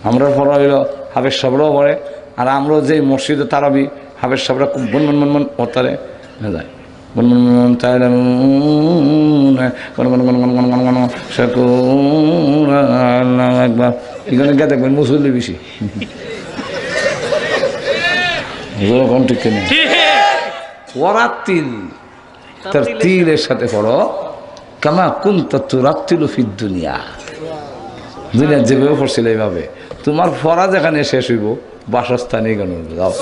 আমরা পড়া হইল হাফেজ সাহেবরাও পড়ে, আর আমরা যে মসজিদে তারাবি হাফেজ সাহেবরা খুব বনবন ওতারে যায়, একবার এখানে গে দেখবেন মুসল্লি বেশি, ঠিক কিনা? ওরা তিল, তার তিলের সাথে পড়ো, কামা কুনতা তুরাত্তিলু ফিদ দুনিয়া, দুনিয়া যেভাবে পড়ছিল এইভাবে তোমার পড়া যেখানে শেষ হইব বাসস্থানে গেল যাও।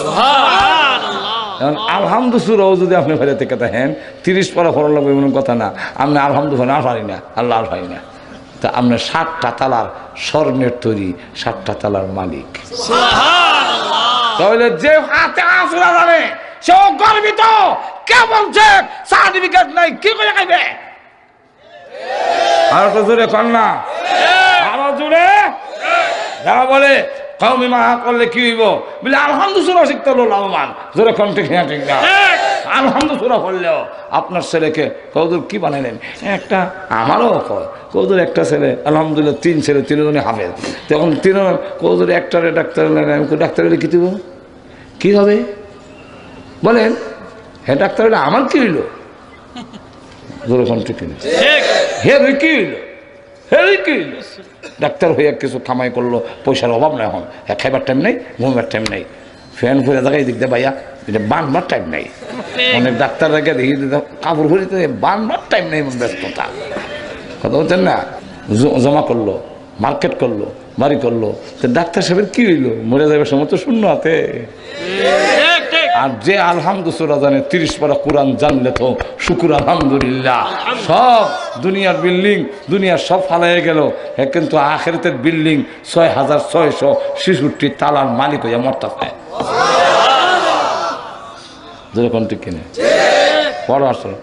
এখন আলহামদুসুরাও যদি আপনি ফেলে থেকে থাকেন 30 পারা ফরল লাগবে এমন কথা না, আপনি আলহামদুলিল্লাহ আর পারি না, আল্লাহ আর পারি না, তা আপনার 7টা তালার স্বর্ণের তৈরি 7টা তালার মালিক। তাহলে যে হাতে আসরা জানে সেও গর্বিত, কে বলছে সার্টিফিকেট নাই কি করে খাইবে? আর তো জোরে কর না, আরো জোরে। যারা বলে কওমি মা করলে কি হইব, বলে আলহামদুলিল্লাহ শিখতে হলো লাভবান, জোরে কোন ঠিক না? ঠিক না? আলহামদুলিল্লাহ করলেও আপনার ছেলেকে কৌদুর কি বানাইলেন, একটা আমারও কয় কৌদুর একটা ছেলে আলহামদুলিল্লাহ 3 ছেলে 3 জনই হাফেজ, তখন 3 কৌদুর একটারে ডাক্তার ডাক্তার হলে কি দিব, কি হবে বলেন? হ্যাঁ ডাক্তার হলে আমার কি হইল, জোরে কোন ঠিক না? হে কি হইল, হে কি হইল? ডাক্তার হয়ে কিছু কামাই করলো, পয়সার অভাব নাই, এখন খাইবার টাইম নেই, ঘুমবার টাইম নেই, ফ্যান ফুরে জায়গায় দিক দে ভাইয়া, এটা বানবার টাইম নেই। অনেক ডাক্তার রেখে দেখি কাপড় ফুরিতে বানবার টাইম নেই, ব্যস্ততা, কথা বলছেন না? জমা করলো, মার্কেট করলো, বাড়ি করলো, তো ডাক্তার সাহেবের কি হইলো, মরে যাবে সময় তো শূন্য হাতে। আর যে আলহামদুলিল্লাহ জানে 30 পারা কোরআন জানলে তো শুকুর আলহামদুলিল্লাহ, সব দুনিয়ার বিল্ডিং দুনিয়ার সব ফালাইয়ে গেল, কিন্তু আখিরাতের বিল্ডিং 6666 তালার মালিক হইয়া মরতাছে। যেরকম ঠিক কিনে পড়ো আসলে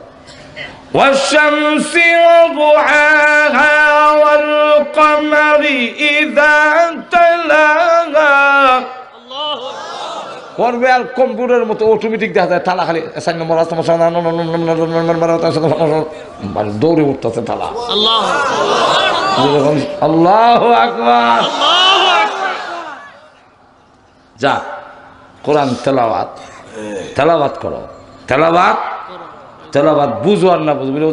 والشمس وضحاها والقمر إذا تلاها করবে। আর কম্পিউটারের মতো অটোমেটিক দেখা যায় তালা, খালি 4 নম্বর দৌড়ে উঠতেছে তালা। আল্লাহু আকবার। যা কোরআন তেলাওয়াত করো, তেলাওয়াত বুঝো আর না বুঝবো,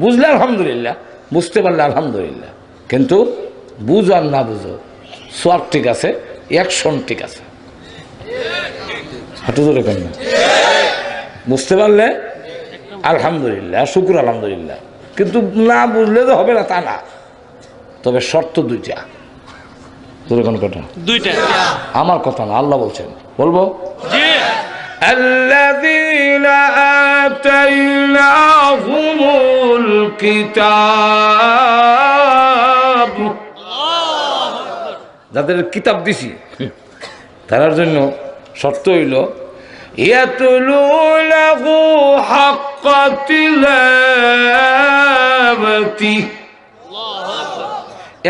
বুঝলে আলহামদুলিল্লাহ, বুঝতে পারলে আলহামদুলিল্লাহ, কিন্তু বুঝো আর না বুঝো সব ঠিক আছে, অ্যাকশন ঠিক আছে। বুঝতে পারলে আলহামদুলিল্লাহ, শুকুর আলহামদুলিল্লাহ, কিন্তু না বুঝলে তো হবে না তা না, তবে শর্ত 2টা। দুইটা আমার কথা না, আল্লাহ বলছেন, বলবো الذين آتيناهم الكتاب, যাদের কিতাব দিছি তার জন্য শর্ত হইল ইয়াতুলুনাহু হাক্কা তিলাওয়াতি।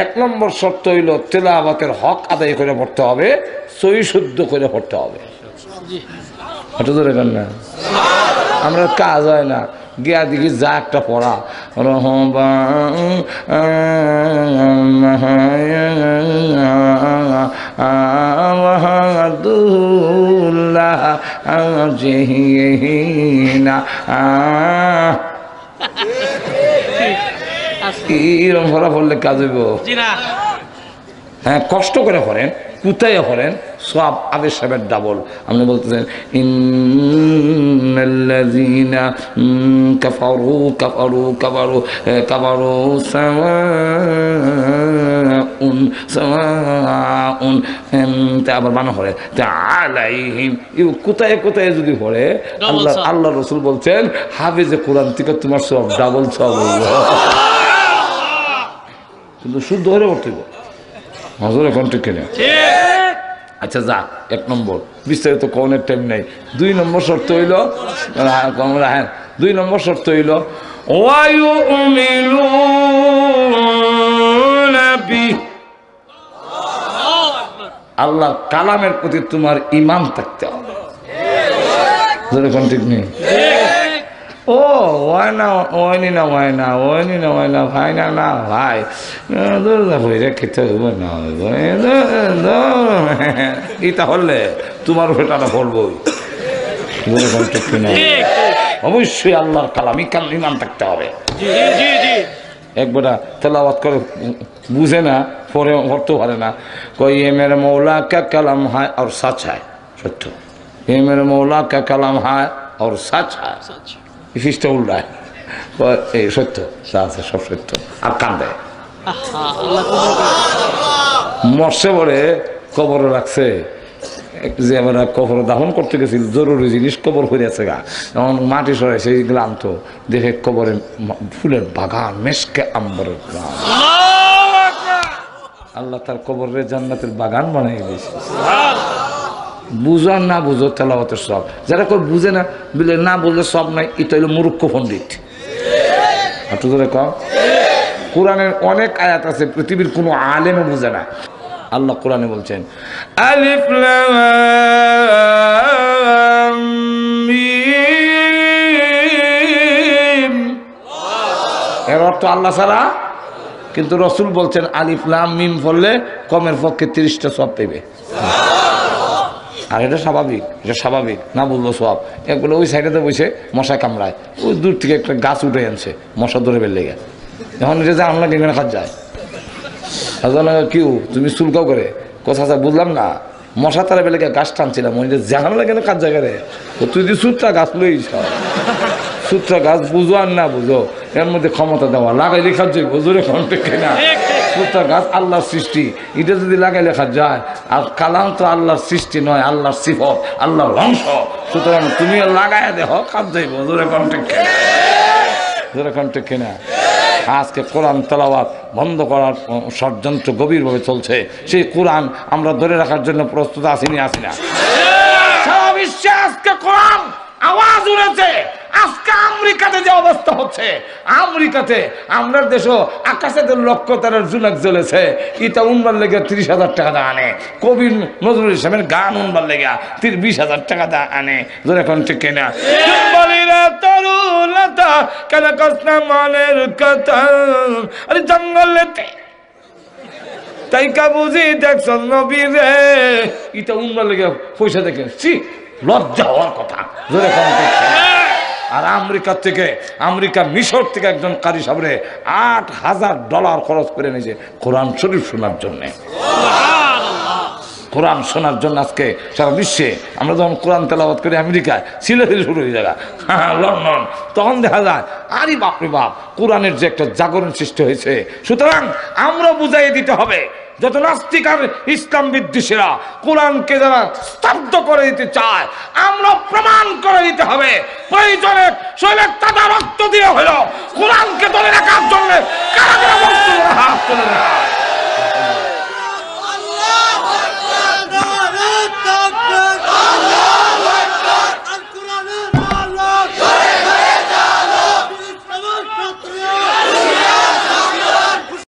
1 নম্বর শর্ত হইল তেলাওয়াতের হক আদায় করে পড়তে হবে, সহি শুদ্ধ করে পড়তে হবে। না আমরা কাজ হয় না, গিয়া দেখি যা একটা পড়া এরকম পড়া পড়লে কাজ হইব? হ্যাঁ, কষ্ট করে পড়েন, কোথায় পড়েন, সব আবেশ সাহেবের ডাবল। আপনি বলতেছেন ইন্নাল্লাযীনা কাফারু কাফারু কাফারু কাফারু সাওয়াউন সাওয়াউন, আবার বানা পড়ে আলাইহিম। কোথায় কোথায় যদি পড়ে, আল্লাহ রাসূল বলছেন হাফেজে কোরআন থেকে তোমার সব ডাবল সব হইল, কিন্তু শুদ্ধ হয়ে পড়তে হবে। হজর এখন ঠিক কিনা? আচ্ছা যা, 1 নম্বর বিস্তারিত কোনের টাইম নাই। 2 নম্বর শর্ত হইল, 2 নম্বর শর্ত হইল ওয়ায়ুমিনুনা আল্লাহর কালামের প্রতি তোমার ঈমান থাকতে হবে। যেরকম ঠিক নেই ও হয় না ওয়নি না হয় না ওয়নি না হয় না ভাই না না ভাই বইরে খেতে হইব না হইব এটা হলে তোমার ভেটাটা পড়বই। যেরকম ঠিক কিনা অবশ্যই আল্লাহর কালাম ঈমান থাকতে হবে। একবারটা তেলাওয়াত করে বুঝে না পরে পড়তে পারে না কই এ মেরে মৌলা কা কালাম হয় আর সচ হয় সত্য এ মেরে মৌলা কা কালাম হয় আর সচ হয় ফিসটা উল্টায় এই সত্য যা আছে সব সত্য আর কান্দে মরছে পরে কবরে রাখছে যে আমরা কবর দাফন করতে গেছিল জরুরি জিনিস কবর হয়ে আছে গা এমন মাটি সরাইছে এইগুলো আনতো দেখে কবরে ফুলের বাগান মেশকে আম্বরের গ্রাম আল্লাহ তার কবরের জান্নাতের বাগান বানাই দিয়েছে। বুঝো আর না বুঝো তেলাওয়াতের সব যারা কেউ বুঝে না বলে না বললে সব নাই এটা হলো মূর্খ পণ্ডিত। একটু ধরে কম কোরআনের অনেক আয়াত আছে পৃথিবীর কোনো আলেমও বুঝে না। আল্লাহ কোরআনে বলছেন আলিফ লাম মিম এর অর্থ আল্লাহ ছাড়া, কিন্তু রসুল বলছেন আলিফ লাম মিম পড়লে কমের পক্ষে 30টা সওয়াব পেবে। আর এটা স্বাভাবিক না বললো সব এগুলো ওই সাইডে বসে মশা কামড়ায় ওই দূর থেকে একটা গাছ উঠে আনছে মশা ধরে বের লেগে যখন এটা যে আমরা কেন খাত যায় কিউ তুমি চুলকাও করে কথা বুঝলাম না মশা তারা বেলে গাছ টানছিলাম ওই যে জাহান লাগে না কাজ জায়গায় তুই যদি সুত্রা গাছ লইস সুত্রা গাছ বুঝো আর না বুঝো এর মধ্যে ক্ষমতা দেওয়া লাগাইলে খাত যাই বুঝুরে কন্টেক্ট না সুত্রা গাছ আল্লাহর সৃষ্টি এটা যদি লাগাইলে খাত যায় আর কালাম তো আল্লাহর সৃষ্টি নয় আল্লাহর সিফত আল্লাহর অংশ সুতরাং তুমি লাগাই দেহ খাত যাইব জোরে কন্টেক্ট কিনা। আজকে কোরআন তেলাওয়াত বন্ধ করার ষড়যন্ত্র গভীরভাবে চলছে। সেই কোরআন আমরা ধরে রাখার জন্য প্রস্তুত আছি না সারা বিশ্বে আজকে কোরআন আওয়াজ উঠেছে। আজকে আমেরিকাতে যে অবস্থা হচ্ছে আমেরিকাতে আমরা দেশও আকাশে লক্ষ তারার জুনাক জ্বলেছে এটা উনবার লেগে 30,000 টাকা দা আনে কবি নজরুল ইসলামের গান উনবার লেগে 20,000 টাকা দা আনে ধরে এখন ঠিক কিনা তরুলতা কেন কষ্ট মনের কথা আরে জঙ্গলেতে তাই কা বুঝি দেখছ নবী রে এটা উনবার লেগে পয়সা দেখে লজ্জা হওয়ার কথা ধরে এখন ঠিক আর আমেরিকা মিশর থেকে একজন কারি সাহেবরে $8,000 খরচ করে নিয়েছে কোরআন শরীফ শোনার জন্য। কোরআন শোনার জন্য আজকে সারা বিশ্বে আমরা যখন কোরআন তেলাওয়াত করি আমেরিকায় সিলেটে শুরু হয়ে যায় লন্ডন তখন দেখা যায় আরে বাপরে বাপ কোরআনের যে একটা জাগরণ সৃষ্টি হয়েছে। সুতরাং আমরা বুঝাই দিতে হবে যত নাস্তিক আর ইসলাম বিদ্বেষীরা কোরআনকে যারা স্তব্ধ করে দিতে চায় আমরা প্রমাণ করে দিতে হবে প্রয়োজনে শৈলের তাজা রক্ত দিয়ে হলো কোরআন